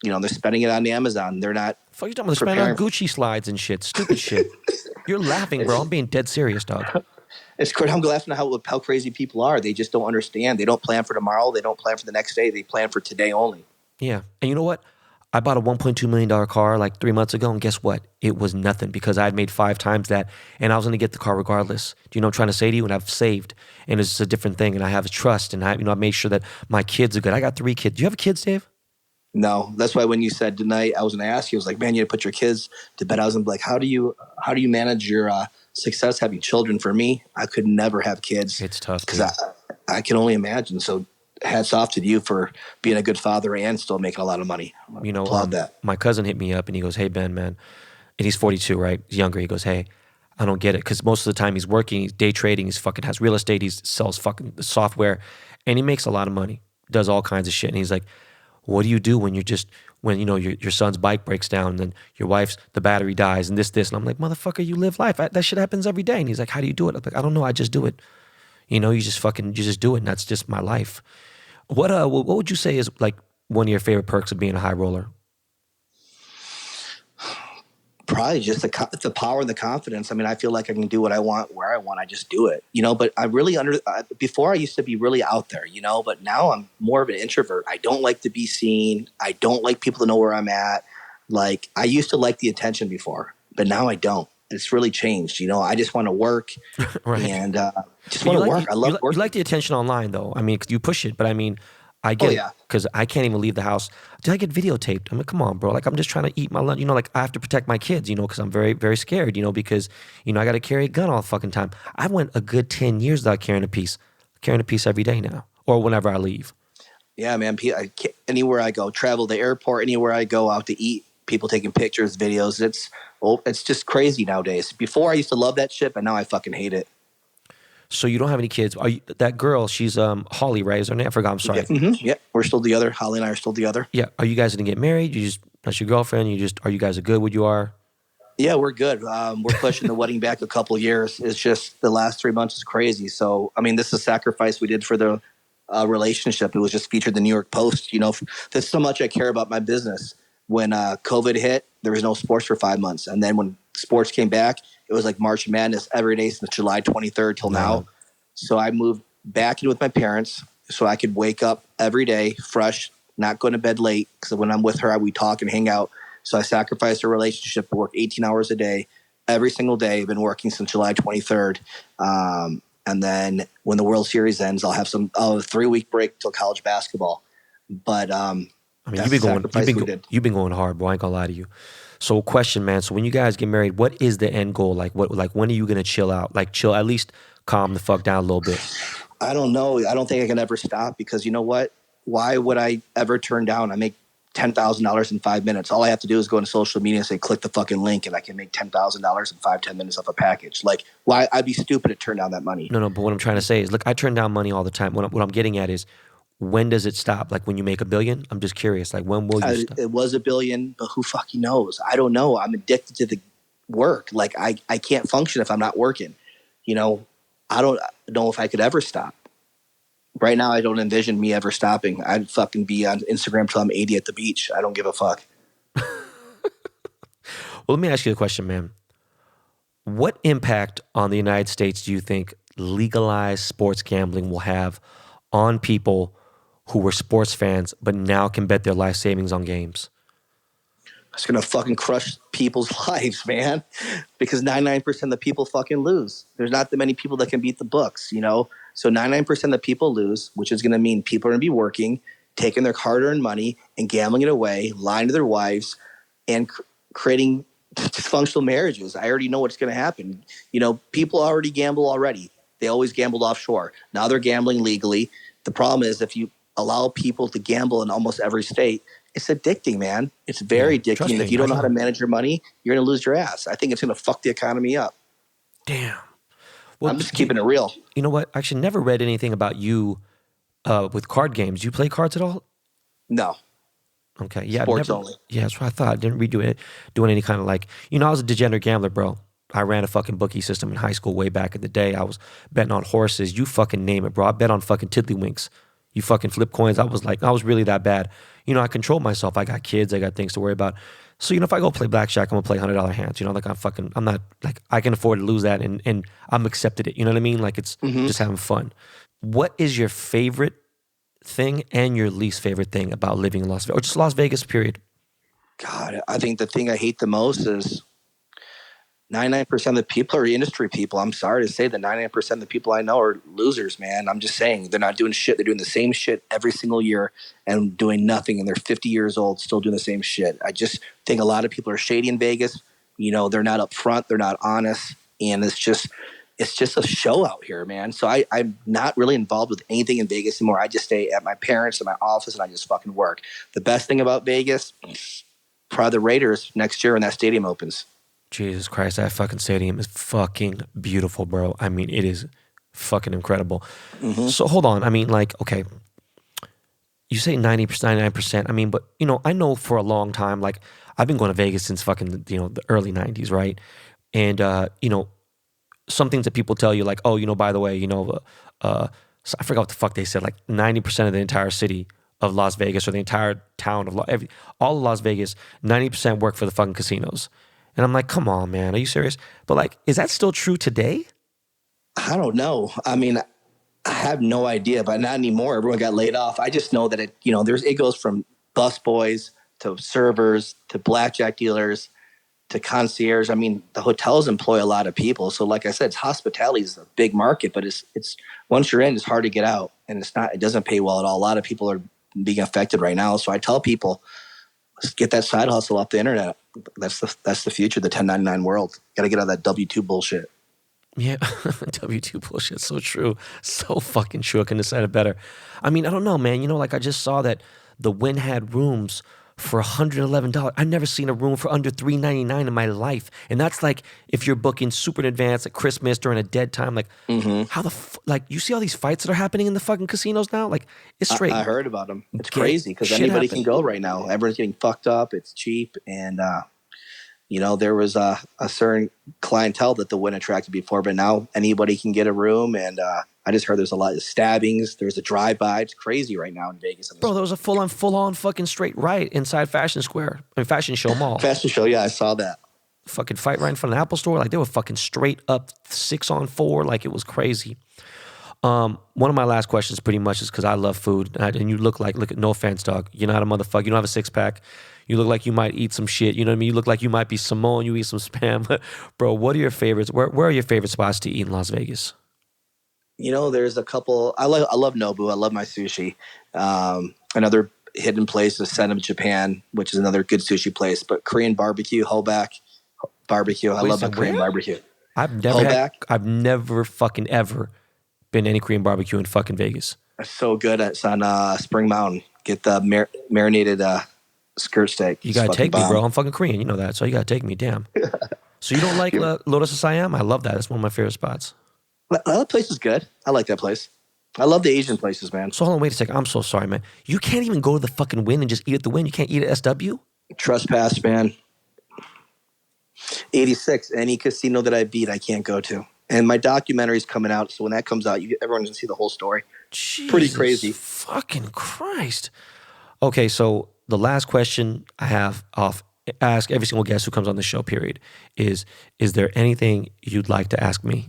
they're spending it on Amazon. They're not. Fuck, you talking about spending on Gucci slides and shit, stupid shit. You're laughing, bro. I'm being dead serious, dog. It's crazy. I'm laughing at how crazy people are. They just don't understand. They don't plan for tomorrow. They don't plan for the next day. They plan for today only. Yeah. And you know what? I bought a $1.2 million car like 3 months ago, and guess what? It was nothing because I had made 5 times that, and I was going to get the car regardless. Do you know what I'm trying to say to you? And I've saved, and it's a different thing, and I have trust, and I made sure that my kids are good. I got 3 kids. Do you have kids, Dave? No, that's why when you said tonight, I was going to ask you. I was like, man, you got to put your kids to bed. I was like, how do you manage your success having children? For me, I could never have kids. It's tough because I can only imagine. So hats off to you for being a good father and still making a lot of money. Applaud that. My cousin hit me up and he goes, hey, Ben, man. And he's 42, right? He's younger. He goes, hey, I don't get it. Because most of the time he's working, he's day trading, he's fucking has real estate, he sells fucking software, and he makes a lot of money, does all kinds of shit. And he's like, what do you do when your son's bike breaks down and then your wife's, the battery dies and this. And I'm like, motherfucker, you live life. That shit happens every day. And he's like, how do you do it? I'm like, I don't know. I just do it. You just do it. And that's just my life. What would you say is like one of your favorite perks of being a high roller? Probably just the power and the confidence. I mean, I feel like I can do what I want, where I want. I just do it, But I really before I used to be really out there, But now I'm more of an introvert. I don't like to be seen. I don't like people to know where I'm at. Like I used to like the attention before, but now I don't. It's really changed. I just want to work, right. And just want to work. I love work. You like the attention online, though. I mean, you push it, but I mean. I get it because I can't even leave the house. Did I get videotaped? I mean, come on, bro. Like, I'm just trying to eat my lunch. Like, I have to protect my kids, because I'm very, very scared, because, I got to carry a gun all the fucking time. I went a good 10 years without carrying a piece every day now or whenever I leave. Yeah, man. Anywhere I go, travel the airport, anywhere I go out to eat, people taking pictures, videos. It's just crazy nowadays. Before I used to love that shit, but now I fucking hate it. So you don't have any kids? That girl, she's Holly, right? Is her name? I forgot. I'm sorry. Yeah, yeah, we're still together. Holly and I are still together. Yeah. Are you guys gonna get married? That's your girlfriend. Are you guys good? What you are? Yeah, we're good. We're pushing the wedding back a couple of years. It's just the last 3 months is crazy. So I mean, this is a sacrifice we did for the relationship. It was just featured in the New York Post. There's so much I care about my business. When COVID hit, there was no sports for 5 months, and then when sports came back, it was like March Madness every day since July 23rd till now. So I moved back in with my parents so I could wake up every day fresh, not going to bed late. Because when I'm with her, we talk and hang out. So I sacrificed a relationship to work 18 hours a day every single day. I've been working since July 23rd. And then when the World Series ends, I'll have a 3-week break till college basketball. But I mean, you've been going hard, bro. I ain't gonna lie to you. So question, man. So when you guys get married, what is the end goal? Like when are you gonna chill out? Like chill, at least calm the fuck down a little bit. I don't know. I don't think I can ever stop because you know what? Why would I ever turn down? I make $10,000 in 5 minutes. All I have to do is go into social media and say, click the fucking link and I can make $10,000 in 5-10 minutes off a package. Like why? I'd be stupid to turn down that money. No, but what I'm trying to say is, look, I turn down money all the time. What I'm getting at is, when does it stop? Like when you make $1 billion? I'm just curious. Like when will you stop? It was $1 billion, but who fucking knows? I don't know. I'm addicted to the work. Like I can't function if I'm not working. I don't know if I could ever stop. Right now, I don't envision me ever stopping. I'd fucking be on Instagram till I'm 80 at the beach. I don't give a fuck. Well, let me ask you a question, man. What impact on the United States do you think legalized sports gambling will have on people who were sports fans but now can bet their life savings on games? It's going to fucking crush people's lives, man, because 99% of the people fucking lose. There's not that many people that can beat the books, you know? So 99% of the people lose, which is going to mean people are going to be working, taking their hard-earned money and gambling it away, lying to their wives, and creating dysfunctional marriages. I already know what's going to happen. You know, people already gamble already. They always gambled offshore. Now they're gambling legally. The problem is if you allow people to gamble in almost every state, it's addicting, man. It's very addicting. And if you don't know how to manage your money, you're going to lose your ass. I think it's going to fuck the economy up. Damn. Well, I'm just keeping it real. You know what? I actually never read anything about you with card games. Do you play cards at all? No. Okay. Yeah. Sports only. Yeah, that's what I thought. I didn't read it doing any kind of like, you know, I was a degenerate gambler, bro. I ran a fucking bookie system in high school way back in the day. I was betting on horses. You fucking name it, bro. I bet on fucking tiddlywinks. You fucking flip coins. I was really that bad. You know, I controlled myself. I got kids. I got things to worry about. So, you know, if I go play blackjack, I'm going to play $100 hands. You know, like I'm not, like, I can afford to lose that and I'm accepted it. You know what I mean? Like, it's just having fun. What is your favorite thing and your least favorite thing about living in Las Vegas? Or just Las Vegas, period? God, I think the thing I hate the most is 99% of the people are industry people. I'm sorry to say that 99% of the people I know are losers, man. I'm just saying they're not doing shit. They're doing the same shit every single year and doing nothing. And they're 50 years old, still doing the same shit. I just think a lot of people are shady in Vegas. You know, they're not upfront. They're not honest. And it's just a show out here, man. So I'm not really involved with anything in Vegas anymore. I just stay at my parents' in my office and I just fucking work. The best thing about Vegas, probably the Raiders next year when that stadium opens. Jesus Christ, that fucking stadium is fucking beautiful, bro. I mean, it is fucking incredible. So hold on. I mean, like, okay, you say 90%, 99%. I mean, but, you know, I know for a long time, like, I've been going to Vegas since fucking, you know, the early 90s, right? And, you know, some things that people tell you, like, oh, you know, by the way, you know, so I forgot what the fuck they said, like 90% of the entire city of Las Vegas or the entire town of all of Las Vegas, 90% work for the fucking casinos. And I'm like, come on, man, are you serious? But like, is that still true today? I don't know. I mean, I have no idea, but not anymore. Everyone got laid off. I just know that it goes from bus boys to servers to blackjack dealers to concierge. I mean, the hotels employ a lot of people. So like I said, hospitality is a big market, but it's once you're in, it's hard to get out, and it doesn't pay well at all. A lot of people are being affected right now. So I tell people, let's get that side hustle off the internet. That's the future, the 1099 world. Got to get out of that W-2 bullshit. Yeah, W-2 bullshit. So true. So fucking true. I couldn't have said it better. I mean, I don't know, man. You know, like I just saw that the Wynn had rooms for $111. I've never seen a room for under $399 in my life. And that's like if you're booking super in advance at Christmas during a dead time. Like, how like, you see all these fights that are happening in the fucking casinos now? Like, it's straight. I heard about them. It's crazy because anybody can go right now. Everyone's getting fucked up. It's cheap. And, you know, there was a certain clientele that the Wynn attracted before, but now anybody can get a room. And I just heard there's a lot of stabbings. There's a drive-by. It's crazy right now in Vegas. Bro, there was a full-on fucking straight riot inside Fashion Square. I mean, Fashion Show Mall. Fashion Show, yeah, I saw that. Fucking fight right in front of the Apple Store. Like, they were fucking straight up 6-on-4. Like, it was crazy. One of my last questions pretty much is because I love food. And you look at, no offense, dog. You're not a motherfucker. You don't have a six-pack. You look like you might eat some shit. You know what I mean? You look like you might be Samoan. You eat some Spam. Bro, what are your favorites? Where are your favorite spots to eat in Las Vegas? You know, there's a couple. I love Nobu. I love my sushi. Another hidden place is Senem, Japan, which is another good sushi place. But Korean barbecue, Hobak barbecue. I love my Korean barbecue. I've never fucking ever been to any Korean barbecue in fucking Vegas. It's so good. It's on Spring Mountain. Get the marinated skirt steak. You gotta take me, bro. I'm fucking Korean. You know that. So you gotta take me. Damn. So you don't like Lotus of Siam? I love that. That's one of my favorite spots. That place is good. I like that place. I love the Asian places, man. So hold on, wait a second. I'm so sorry, man. You can't even go to the fucking Wynn and just eat at the Wynn. You can't eat at SW? Trespass, man. 86. Any casino that I beat, I can't go to. And my documentary's coming out, so when that comes out, everyone can see the whole story. Jesus pretty crazy. Fucking Christ. Okay, so the last question I have ask every single guest who comes on the show, period, is there anything you'd like to ask me?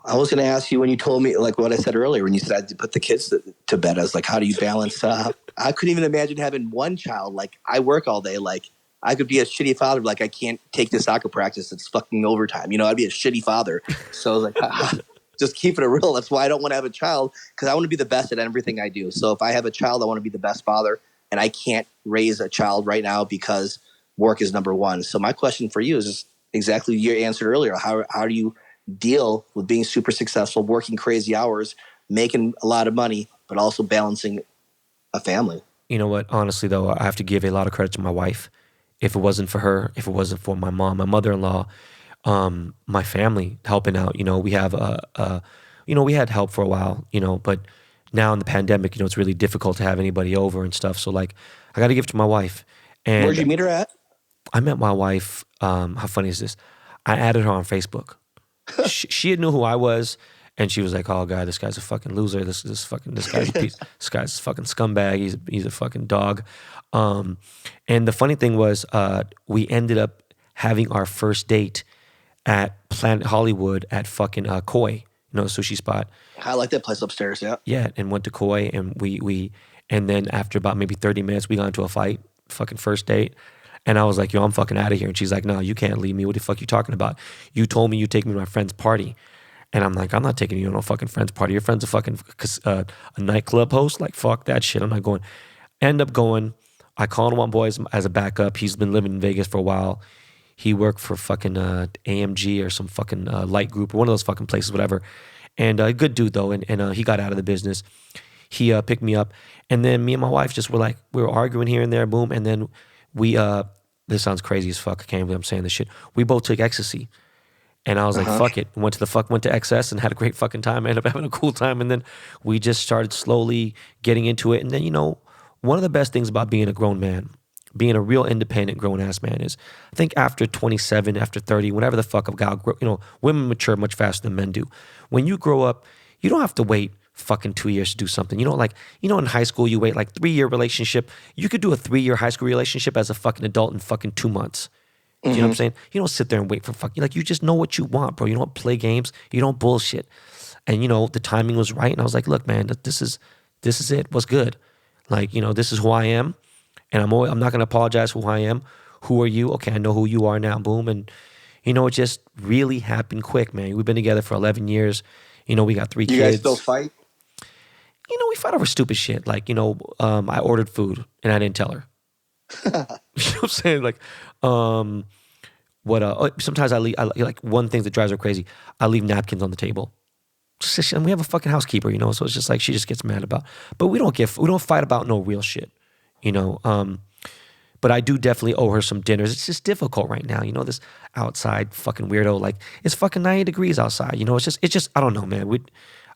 I was going to ask you when you told me, like what I said earlier, when you said to put the kids to bed, I was like, how do you balance I couldn't even imagine having one child. Like, I work all day. Like, I could be a shitty father, like I can't take this soccer practice. It's fucking overtime. I'd be a shitty father. So I was like, just keeping it real. That's why I don't want to have a child, because I want to be the best at everything I do. So if I have a child, I want to be the best father, and I can't raise a child right now because work is number one. So my question for you is just exactly you answered earlier. How do you deal with being super successful, working crazy hours, making a lot of money, but also balancing a family? You know what? Honestly, though, I have to give a lot of credit to my wife. If it wasn't for her, if it wasn't for my mom, my mother-in-law, my family helping out, we have we had help for a while, but now in the pandemic, it's really difficult to have anybody over and stuff. So like, I got to give it to my wife. And Where'd you meet her at? I met my wife. How funny is this? I added her on Facebook. She knew who I was, and she was like, "Oh God, this guy's a fucking loser. This guy's a piece. This guy's a fucking scumbag. He's a fucking dog." And the funny thing was, we ended up having our first date at Planet Hollywood at fucking Koi, the sushi spot. I like that place upstairs. Yeah. Yeah, and went to Koi, and and then after about maybe 30 minutes, we got into a fight. Fucking first date. And I was like, yo, I'm fucking out of here. And she's like, no, you can't leave me. What the fuck you talking about? You told me you'd take me to my friend's party. And I'm like, I'm not taking you to no fucking friend's party. Your friend's a fucking a nightclub host. Like, fuck that shit. I'm not going. End up going. I called one boy as a backup. He's been living in Vegas for a while. He worked for fucking AMG or some fucking light group or one of those fucking places, whatever. And a good dude, though. And he got out of the business. He picked me up. And then me and my wife just were like, we were arguing here and there, boom. And then we, this sounds crazy as fuck. I can't believe I'm saying this shit. We both took ecstasy. And I was like, fuck it. Went to XS and had a great fucking time. I ended up having a cool time. And then we just started slowly getting into it. And then, one of the best things about being a grown man, being a real independent grown-ass man is, I think after 27, after 30, whenever the fuck a guy, women mature much faster than men do. When you grow up, you don't have to wait fucking 2 years to do something. In high school, you wait like 3-year relationship. You could do a 3-year high school relationship as a fucking adult in fucking 2 months. Do you know what I'm saying? You don't sit there and wait for fucking, you just know what you want, bro. You don't play games. You don't bullshit. And, the timing was right. And I was like, look, man, this is it. What's good? This is who I am. And I'm not going to apologize for who I am. Who are you? Okay, I know who you are now. Boom. And, it just really happened quick, man. We've been together for 11 years. We got 3 kids. You guys still fight? We fight over stupid shit. I ordered food and I didn't tell her. You know what I'm saying? Sometimes I leave, one thing that drives her crazy, I leave napkins on the table. And we have a fucking housekeeper, so it's just like, she just gets mad about, but we don't fight about no real shit, but I do definitely owe her some dinners. It's just difficult right now. This outside fucking weirdo, it's fucking 90 degrees outside. It's just, I don't know, man.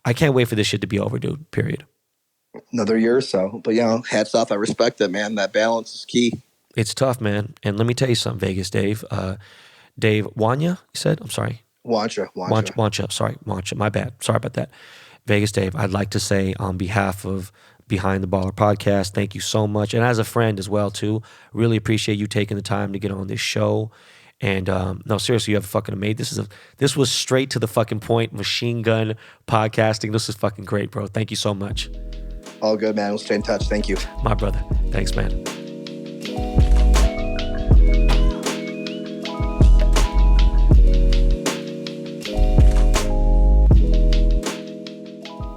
I can't wait for this shit to be over, dude, period. Another year or so. But, hats off. I respect it, man. That balance is key. It's tough, man. And let me tell you something, Vegas Dave. Dave Wanya, you said? I'm sorry. Wancha. Sorry, Wancha. My bad. Sorry about that. Vegas Dave, I'd like to say on behalf of Behind the Baller podcast, thank you so much. And as a friend as well, too. Really appreciate you taking the time to get on this show. And no, seriously, you have fucking made this was straight to the fucking point, machine gun podcasting. This is fucking great, bro. Thank you so much. All good, man. We'll stay in touch. Thank you. My brother. Thanks, man.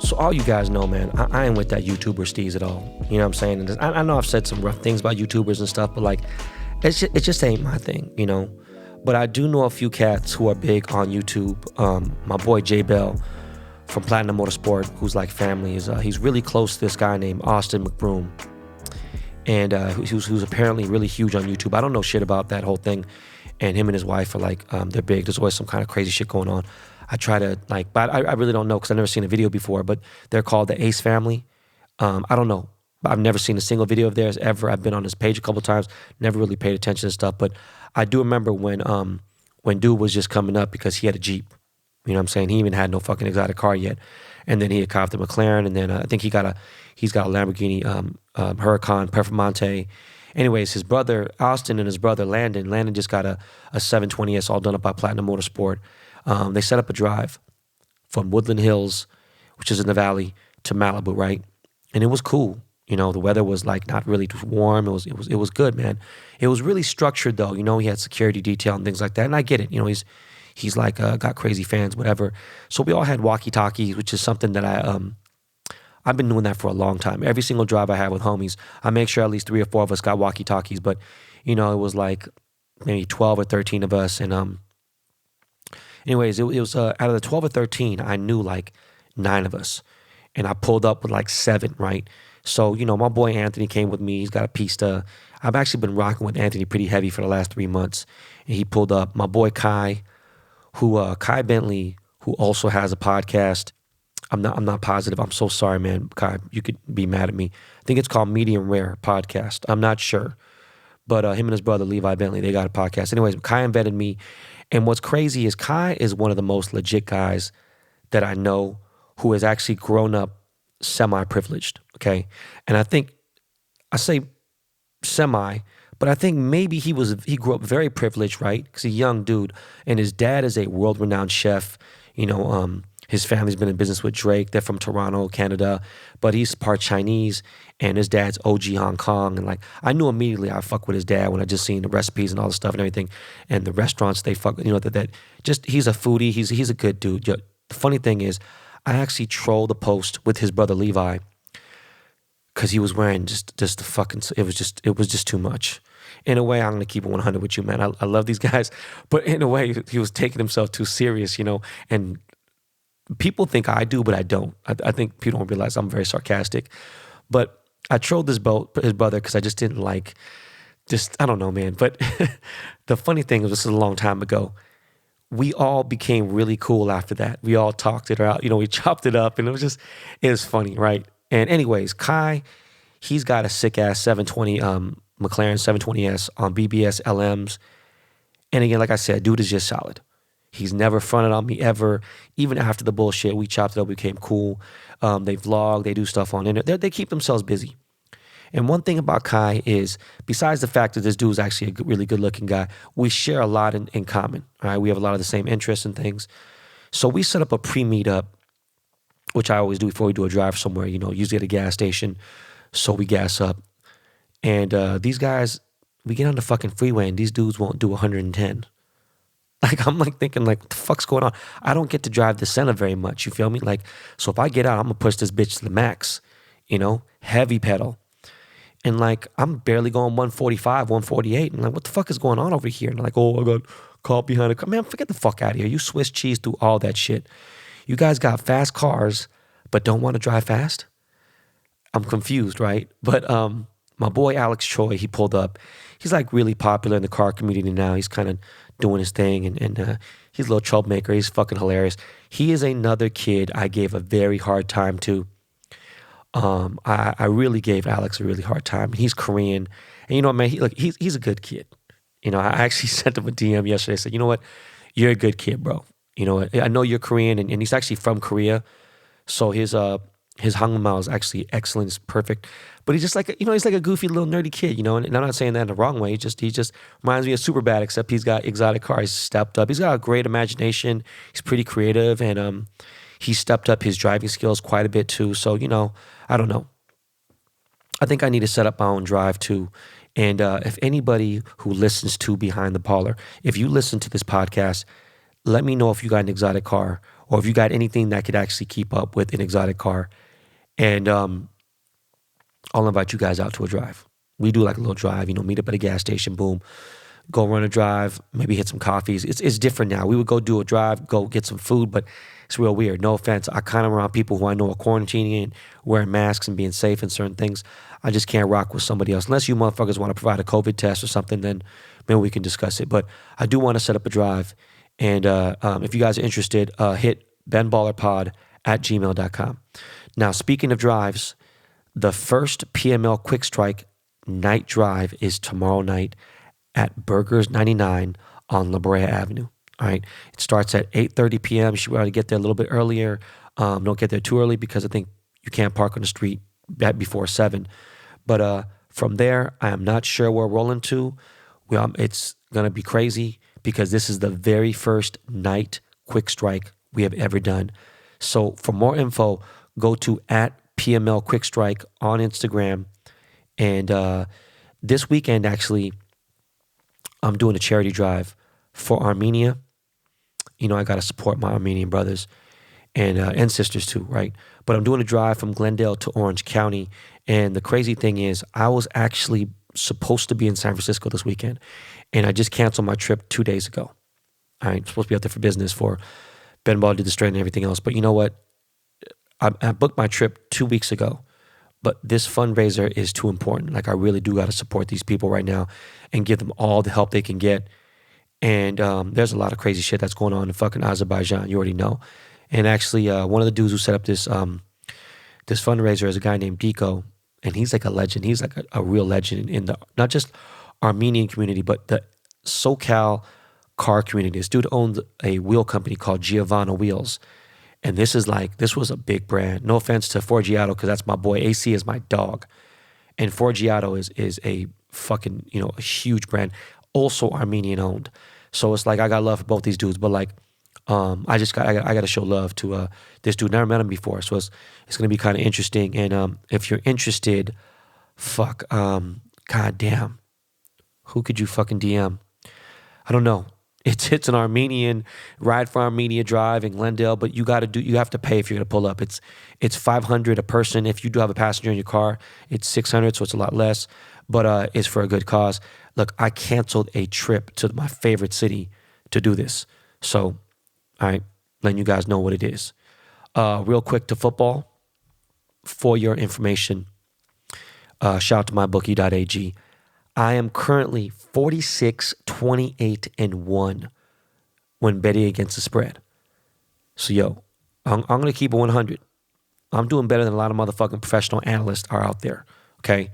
So all you guys know, man, I ain't with that YouTuber steez at all. You know what I'm saying? And I know I've said some rough things about YouTubers and stuff, but it just ain't my thing, But I do know a few cats who are big on YouTube. My boy J Bell from Platinum Motorsport, who's like family, he's really close to this guy named Austin McBroom. And who's apparently really huge on YouTube. I don't know shit about that whole thing. And him and his wife are they're big. There's always some kind of crazy shit going on. I try to but I really don't know because I've never seen a video before, but they're called the Ace Family. I don't know. I've never seen a single video of theirs ever. I've been on his page a couple times, never really paid attention to stuff. But I do remember when dude was just coming up because he had a Jeep. You know what I'm saying? He even had no fucking exotic car yet. And then he had copped a McLaren, and then I think he's got a Lamborghini Huracan Performante. Anyways, his brother Austin and his brother Landon just got a 720S all done up by Platinum Motorsport. They set up a drive from Woodland Hills, which is in the valley, to Malibu, right? And it was cool. You know, the weather was like not really warm. It was good, man. It was really structured though. You know, he had security detail and things like that. And I get it. You know, he's like got crazy fans, whatever. So we all had walkie-talkies, which is something that I've been doing that for a long time. Every single drive I have with homies, I make sure at least 3 or 4 of us got walkie-talkies. But you know, it was like maybe 12 or 13 of us. And anyways, it was out of the 12 or 13, I knew like 9 of us, and I pulled up with like 7, right? So, you know, my boy Anthony came with me. He's got a pista. I've actually been rocking with Anthony pretty heavy for the last 3 months. And he pulled up. My boy Kai, Kai Bentley, who also has a podcast. I'm not positive. I'm so sorry, man. Kai, you could be mad at me. I think it's called Medium Rare Podcast. I'm not sure. But him and his brother, Levi Bentley, they got a podcast. Anyways, Kai invited me. And what's crazy is Kai is one of the most legit guys that I know who has actually grown up semi-privileged, okay? And I think, I say semi, but I think maybe he grew up very privileged, right? Because he's a young dude, and his dad is a world-renowned chef. You know, his family's been in business with Drake. They're from Toronto, Canada, but he's part Chinese, and his dad's OG Hong Kong. And like, I knew immediately I fuck with his dad when I just seen the recipes and all the stuff and everything, and the restaurants they fuck. You know that just he's a foodie. He's a good dude. The funny thing is, I actually trolled the post with his brother Levi because he was wearing just the fucking. It was just too much. In a way, I'm gonna keep it 100 with you, man. I love these guys, but in a way, he was taking himself too serious, you know. And people think I do, but I don't. I think people don't realize I'm very sarcastic. But I trolled his brother because I just didn't like. I don't know, man. But the funny thing is, this is a long time ago. We all became really cool after that. We all talked it out. You know, we chopped it up, and it was funny, right? And anyways, Kai, he's got a sick-ass 720 McLaren 720S on BBS LMs. And again, like I said, dude is just solid. He's never fronted on me ever. Even after the bullshit, we chopped it up, we became cool. They vlog, they do stuff on internet. They keep themselves busy. And one thing about Kai is, besides the fact that this dude is actually a really good-looking guy, we share a lot in common. All right, we have a lot of the same interests and things. So we set up a pre-meetup, which I always do before we do a drive somewhere. You know, usually at a gas station. So we gas up, and these guys, we get on the fucking freeway, and these dudes won't do 110. Like, I'm like thinking, like, what the fuck's going on? I don't get to drive the Senna very much. You feel me? Like, so if I get out, I'm gonna push this bitch to the max. You know, heavy pedal. And like, I'm barely going 145, 148. And like, what the fuck is going on over here? And like, oh, I got caught behind a car. Man, forget the fuck out of here. You Swiss cheese through all that shit. You guys got fast cars, but don't want to drive fast? I'm confused, right? But my boy Alex Choi, he pulled up. He's like really popular in the car community now. He's kind of doing his thing, and he's a little troublemaker. He's fucking hilarious. He is another kid I gave a very hard time to. I really gave Alex a really hard time. He's Korean, and you know, man, he's a good kid. You know, I actually sent him a DM yesterday. I said, you know what, you're a good kid, bro. You know, I know you're Korean, and he's actually from Korea, so his Hangul is actually excellent. It's perfect. But he's just like he's like a goofy little nerdy kid. You know, and I'm not saying that in the wrong way. He just reminds me of Superbad, except he's got exotic cars. He's stepped up. He's got a great imagination. He's pretty creative, and he stepped up his driving skills quite a bit too. So, you know, I don't know. I think I need to set up my own drive too. And if anybody who listens to Behind the Parlor, if you listen to this podcast, let me know if you got an exotic car, or if you got anything that could actually keep up with an exotic car. And I'll invite you guys out to a drive. We do like a little drive, you know, meet up at a gas station, boom, go run a drive, maybe hit some coffees. It's different now. We would go do a drive, go get some food, but it's real weird. No offense. I kind of around people who I know are quarantining and wearing masks and being safe in certain things. I just can't rock with somebody else. Unless you motherfuckers want to provide a COVID test or something, then maybe we can discuss it. But I do want to set up a drive. And if you guys are interested, hit benballerpod@gmail.com. Now, speaking of drives, the first PML Quick Strike night drive is tomorrow night at Burgers 99 on La Brea Avenue. All right. It starts at 8:30 p.m. You should be able to get there a little bit earlier. Don't get there too early because I think you can't park on the street before 7. But from there, I am not sure where we're rolling to. It's going to be crazy because this is the very first night quick strike we have ever done. So for more info, go to PML Quick Strike on Instagram. And this weekend, actually, I'm doing a charity drive for Armenia. You know, I got to support my Armenian brothers and sisters too, right? But I'm doing a drive from Glendale to Orange County. And the crazy thing is, I was actually supposed to be in San Francisco this weekend, and I just canceled my trip 2 days ago. I'm supposed to be out there for business for Ben Ball, did the straight and everything else. But you know what? I booked my trip 2 weeks ago, but this fundraiser is too important. Like, I really do got to support these people right now and give them all the help they can get. And there's a lot of crazy shit that's going on in fucking Azerbaijan. You already know. And actually, one of the dudes who set up this fundraiser is a guy named Diko, and he's like a legend. He's like a real legend in the not just Armenian community, but the SoCal car community. This dude owns a wheel company called Giovanna Wheels. And this was a big brand. No offense to Forgiato, because that's my boy. AC is my dog. And Forgiato is a fucking, a huge brand. Also Armenian owned. So it's like, I got love for both these dudes. But like, I got to show love to this dude. Never met him before. So it's going to be kind of interesting. And if you're interested, god damn. Who could you fucking DM? I don't know. It's an Armenian ride for Armenia drive in Glendale, but you have to pay if you're gonna pull up. It's $500 a person. If you do have a passenger in your car, it's $600, so it's a lot less. But it's for a good cause. Look, I canceled a trip to my favorite city to do this. So, all right, letting you guys know what it is. Real quick to football, for your information. Shout out to mybookie.ag. I am currently 46-28-1 when betting against the spread. So, yo, I'm going to keep it 100. I'm doing better than a lot of motherfucking professional analysts are out there, okay?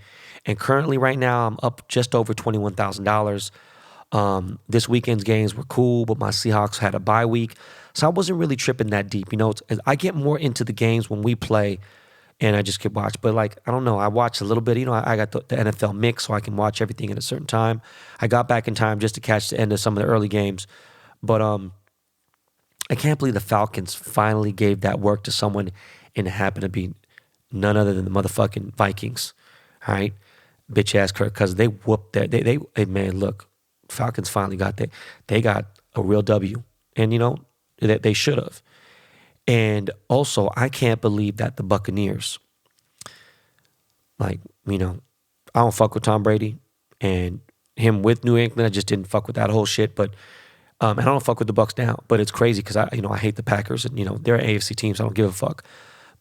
And currently right now, I'm up just over $21,000. This weekend's games were cool, but my Seahawks had a bye week. So I wasn't really tripping that deep. I get more into the games when we play, and I just could watch. But like, I don't know, I watched a little bit. I got the NFL mix, so I can watch everything at a certain time. I got back in time just to catch the end of some of the early games. But I can't believe the Falcons finally gave that work to someone, and it happened to be none other than the motherfucking Vikings. All right? Bitch ass Kirk Cousins. They whooped that. Hey, man, look, Falcons finally got that. They got a real W. And, they should have. And also, I can't believe that the Buccaneers, I don't fuck with Tom Brady, and him with New England, I just didn't fuck with that whole shit. But and I don't fuck with the Bucs now. But it's crazy because I hate the Packers, and they're AFC teams. So I don't give a fuck.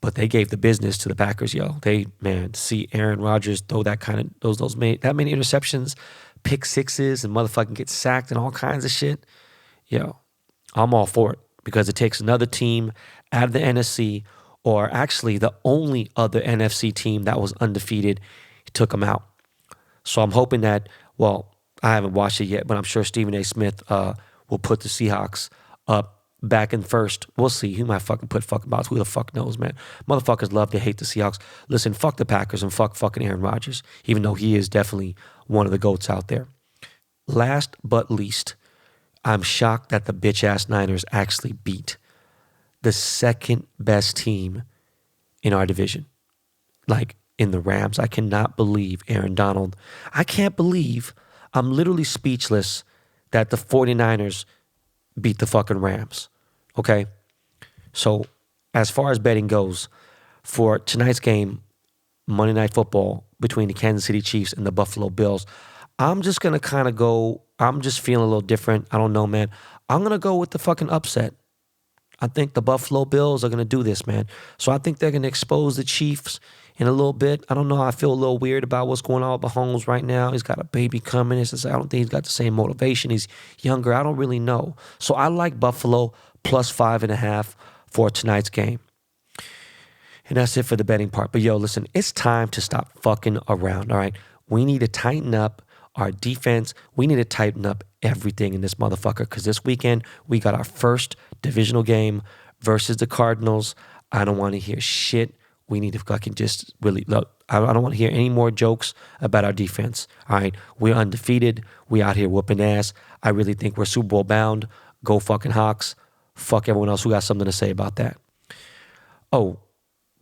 But they gave the business to the Packers, yo. See Aaron Rodgers throw that kind of that many interceptions, pick sixes, and motherfucking get sacked and all kinds of shit. Yo, I'm all for it. Because it takes another team out of the NFC, or actually the only other NFC team that was undefeated, he took them out. So I'm hoping that, I haven't watched it yet, but I'm sure Stephen A. Smith will put the Seahawks up back in first. We'll see. He might fucking put fucking bots. Who the fuck knows, man? Motherfuckers love to hate the Seahawks. Listen, fuck the Packers and fuck fucking Aaron Rodgers, even though he is definitely one of the GOATs out there. Last but least, I'm shocked that the bitch-ass Niners actually beat the second best team in our division. Like, in the Rams. I cannot believe Aaron Donald. I can't believe, I'm literally speechless that the 49ers beat the fucking Rams. Okay? So, as far as betting goes, for tonight's game, Monday Night Football, between the Kansas City Chiefs and the Buffalo Bills, I'm just going to kind of go, I'm just feeling a little different. I don't know, man. I'm going to go with the fucking upset. I think the Buffalo Bills are going to do this, man. So I think they're going to expose the Chiefs in a little bit. I don't know. I feel a little weird about what's going on with Mahomes right now. He's got a baby coming. I don't think he's got the same motivation. He's younger. I don't really know. So I like Buffalo plus 5.5 for tonight's game. And that's it for the betting part. But yo, listen, it's time to stop fucking around, all right? We need to tighten up our defense. We need to tighten up everything in this motherfucker, because this weekend we got our first divisional game versus the Cardinals. I don't want to hear shit. We need to fucking just really look. I don't want to hear any more jokes about our defense. All right, we're undefeated. We out here whooping ass. I really think we're Super Bowl bound. Go fucking Hawks. Fuck everyone else who got something to say about that. Oh,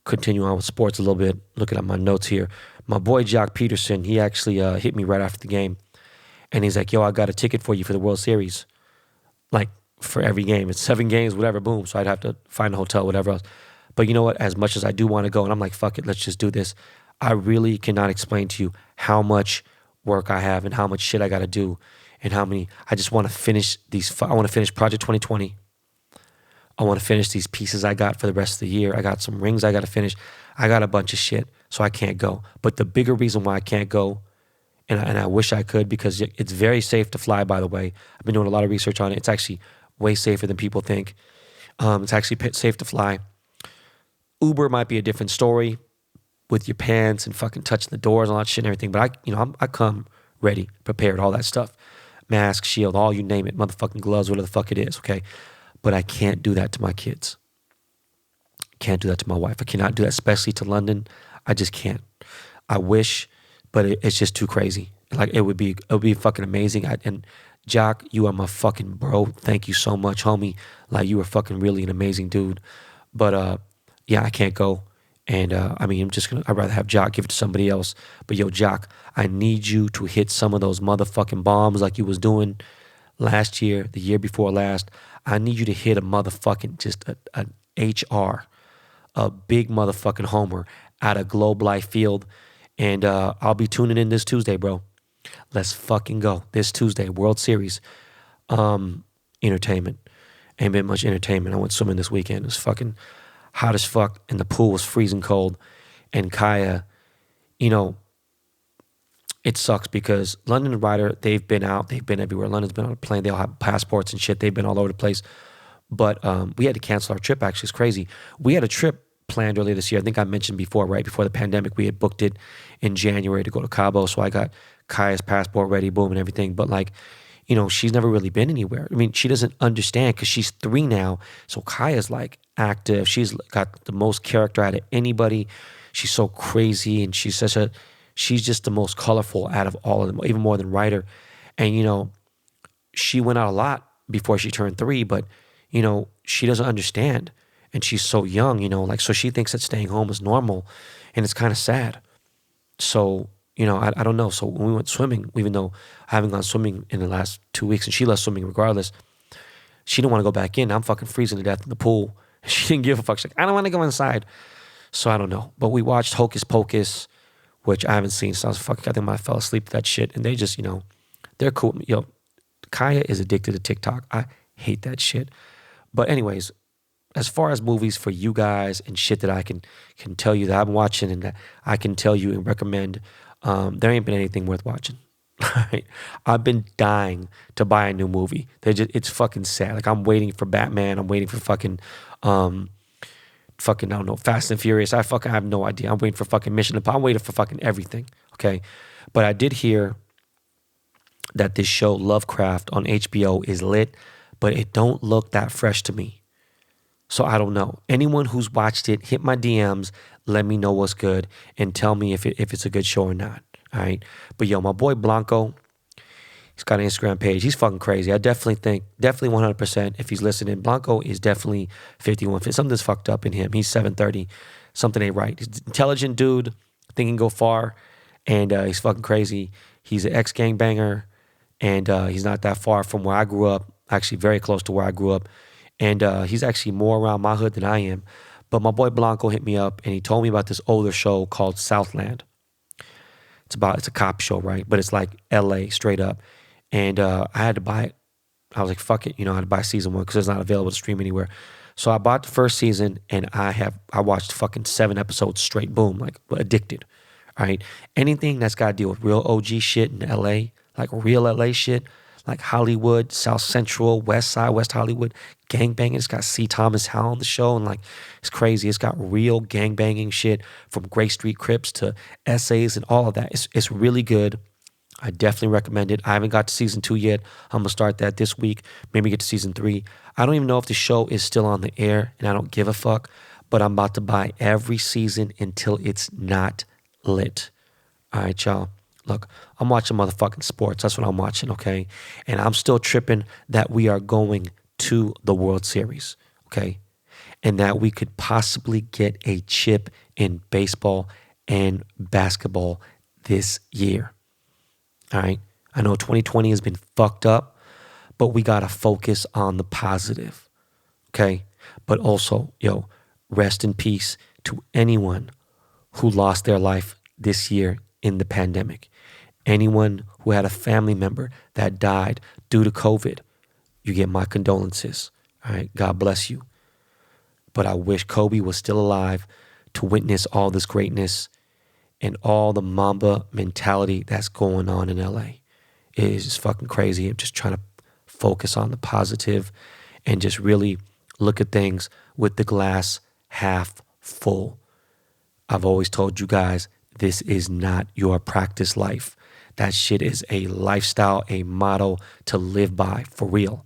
continue on with sports a little bit, looking at my notes here. My boy Jock Peterson, he actually hit me right after the game. And he's like, yo, I got a ticket for you for the World Series. Like, for every game. It's 7 games, whatever, boom. So I'd have to find a hotel, whatever else. But you know what? As much as I do want to go, and I'm like, fuck it, let's just do this. I really cannot explain to you how much work I have and how much shit I got to do and how many. I just want to finish I want to finish Project 2020. I want to finish these pieces I got for the rest of the year. I got some rings I got to finish. I got a bunch of shit, so I can't go. But the bigger reason why I can't go, and I wish I could, because it's very safe to fly, by the way. I've been doing a lot of research on it. It's actually way safer than people think. It's actually safe to fly. Uber might be a different story with your pants and fucking touching the doors and all that shit and everything. But I come ready, prepared, all that stuff. Mask, shield, all you name it, motherfucking gloves, whatever the fuck it is, okay? But I can't do that to my kids. Can't do that to my wife. I cannot do that, especially to London. I just can't. I wish, but it's just too crazy. Like, it would be fucking amazing. And Jock, you are my fucking bro. Thank you so much, homie. Like, you are fucking really an amazing dude. But yeah, I can't go. And I mean, I'd rather have Jock give it to somebody else. But yo, Jock, I need you to hit some of those motherfucking bombs like you was doing last year, the year before last. I need you to hit a motherfucking, just an HR, a big motherfucking homer at a Globe Life Field. And I'll be tuning in this Tuesday, bro. Let's fucking go. This Tuesday, World Series. Entertainment. Ain't been much entertainment. I went swimming this weekend. It was fucking hot as fuck, and the pool was freezing cold. And Kaya, it sucks because London and Ryder, they've been out. They've been everywhere. London's been on a plane. They all have passports and shit. They've been all over the place. But we had to cancel our trip, actually. It's crazy. We had a trip planned earlier this year. I think I mentioned before, right before the pandemic, we had booked it in January to go to Cabo. So I got Kaya's passport ready, boom, and everything. But she's never really been anywhere. I mean, she doesn't understand because she's 3 now. So Kaya's like active. She's got the most character out of anybody. She's so crazy, and she's just the most colorful out of all of them, even more than Ryder. And she went out a lot before she turned 3, but she doesn't understand. And she's so young, so she thinks that staying home is normal, and it's kind of sad. So, I don't know. So when we went swimming, even though I haven't gone swimming in the last 2 weeks, and she loves swimming regardless, she didn't want to go back in. I'm fucking freezing to death in the pool. She didn't give a fuck. She's like, I don't want to go inside. So I don't know. But we watched Hocus Pocus, which I haven't seen. So I think I fell asleep to that shit. And they just, they're cool. Kaya is addicted to TikTok. I hate that shit. But anyways, as far as movies for you guys and shit that I can tell you that I'm watching and that I can tell you and recommend, there ain't been anything worth watching. Right? I've been dying to buy a new movie. It's fucking sad. Like, I'm waiting for Batman. I'm waiting for fucking I don't know, Fast and Furious. I have no idea. I'm waiting for fucking Mission Impossible. I'm waiting for fucking everything. Okay, but I did hear that this show Lovecraft on HBO is lit, but it don't look that fresh to me. So I don't know. Anyone who's watched it, hit my DMs, let me know what's good, and tell me if it's a good show or not. All right. But yo, my boy Blanco, he's got an Instagram page. He's fucking crazy. I definitely 100%, if he's listening, Blanco is definitely 51. Something's fucked up in him. He's 730. Something ain't right. He's an intelligent dude. I think he can go far. And he's fucking crazy. He's an ex-gangbanger. And he's not that far from where I grew up. Actually, very close to where I grew up. And he's actually more around my hood than I am. But my boy Blanco hit me up, and he told me about this older show called Southland. It's a cop show, right? But it's like LA straight up. And I had to buy it. I was like, fuck it. I had to buy season 1 because it's not available to stream anywhere. So I bought the first season, and I watched fucking 7 episodes straight. Boom, like addicted. All right. Anything that's got to deal with real OG shit in LA, like real LA shit, like Hollywood, South Central, West Side, West Hollywood, gangbanging. It's got C. Thomas Howell on the show, and it's crazy. It's got real gangbanging shit from Gray Street Crips to essays and all of that. It's really good. I definitely recommend it. I haven't got to season 2 yet. I'm going to start that this week, maybe get to season 3. I don't even know if the show is still on the air, and I don't give a fuck, but I'm about to buy every season until it's not lit. All right, y'all. Look, I'm watching motherfucking sports. That's what I'm watching, okay? And I'm still tripping that we are going to the World Series, okay? and that we could possibly get a chip in baseball and basketball this year. All right. I know 2020 has been fucked up, but we got to focus on the positive. Okay. But also, rest in peace to anyone who lost their life this year in the pandemic. Anyone who had a family member that died due to COVID, you get my condolences. All right. God bless you. But I wish Kobe was still alive to witness all this greatness and all the Mamba mentality that's going on in LA. It is just fucking crazy. I'm just trying to focus on the positive and just really look at things with the glass half full. I've always told you guys, this is not your practice life. That shit is a lifestyle, a motto to live by, for real.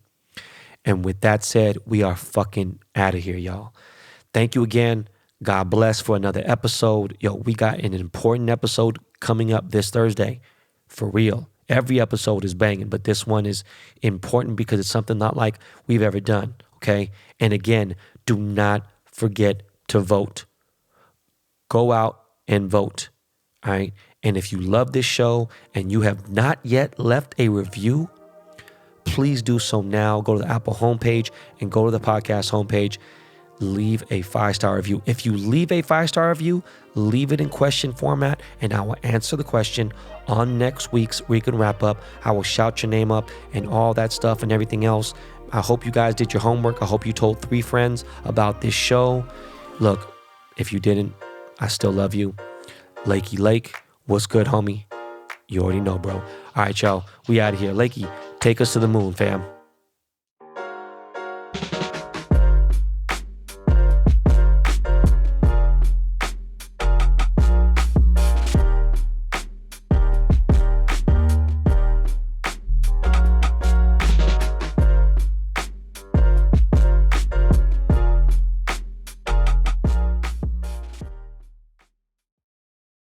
And with that said, we are fucking out of here, y'all. Thank you again. God bless for another episode. We got an important episode coming up this Thursday, for real. Every episode is banging, but this one is important because it's something not like we've ever done, okay? And again, do not forget to vote. Go out and vote, all right? And if you love this show and you have not yet left a review, please do so now. Go to the Apple homepage and go to the podcast homepage. Leave a 5-star review. If you leave a 5-star review, leave it in question format, and I will answer the question on next week's Weekend Wrap Up. I will shout your name up and all that stuff and everything else. I hope you guys did your homework. I hope you told 3 friends about this show. Look, if you didn't, I still love you. Lakey Lake, what's good, homie? You already know, bro. All right, y'all. We out of here. Lakey, take us to the moon, fam.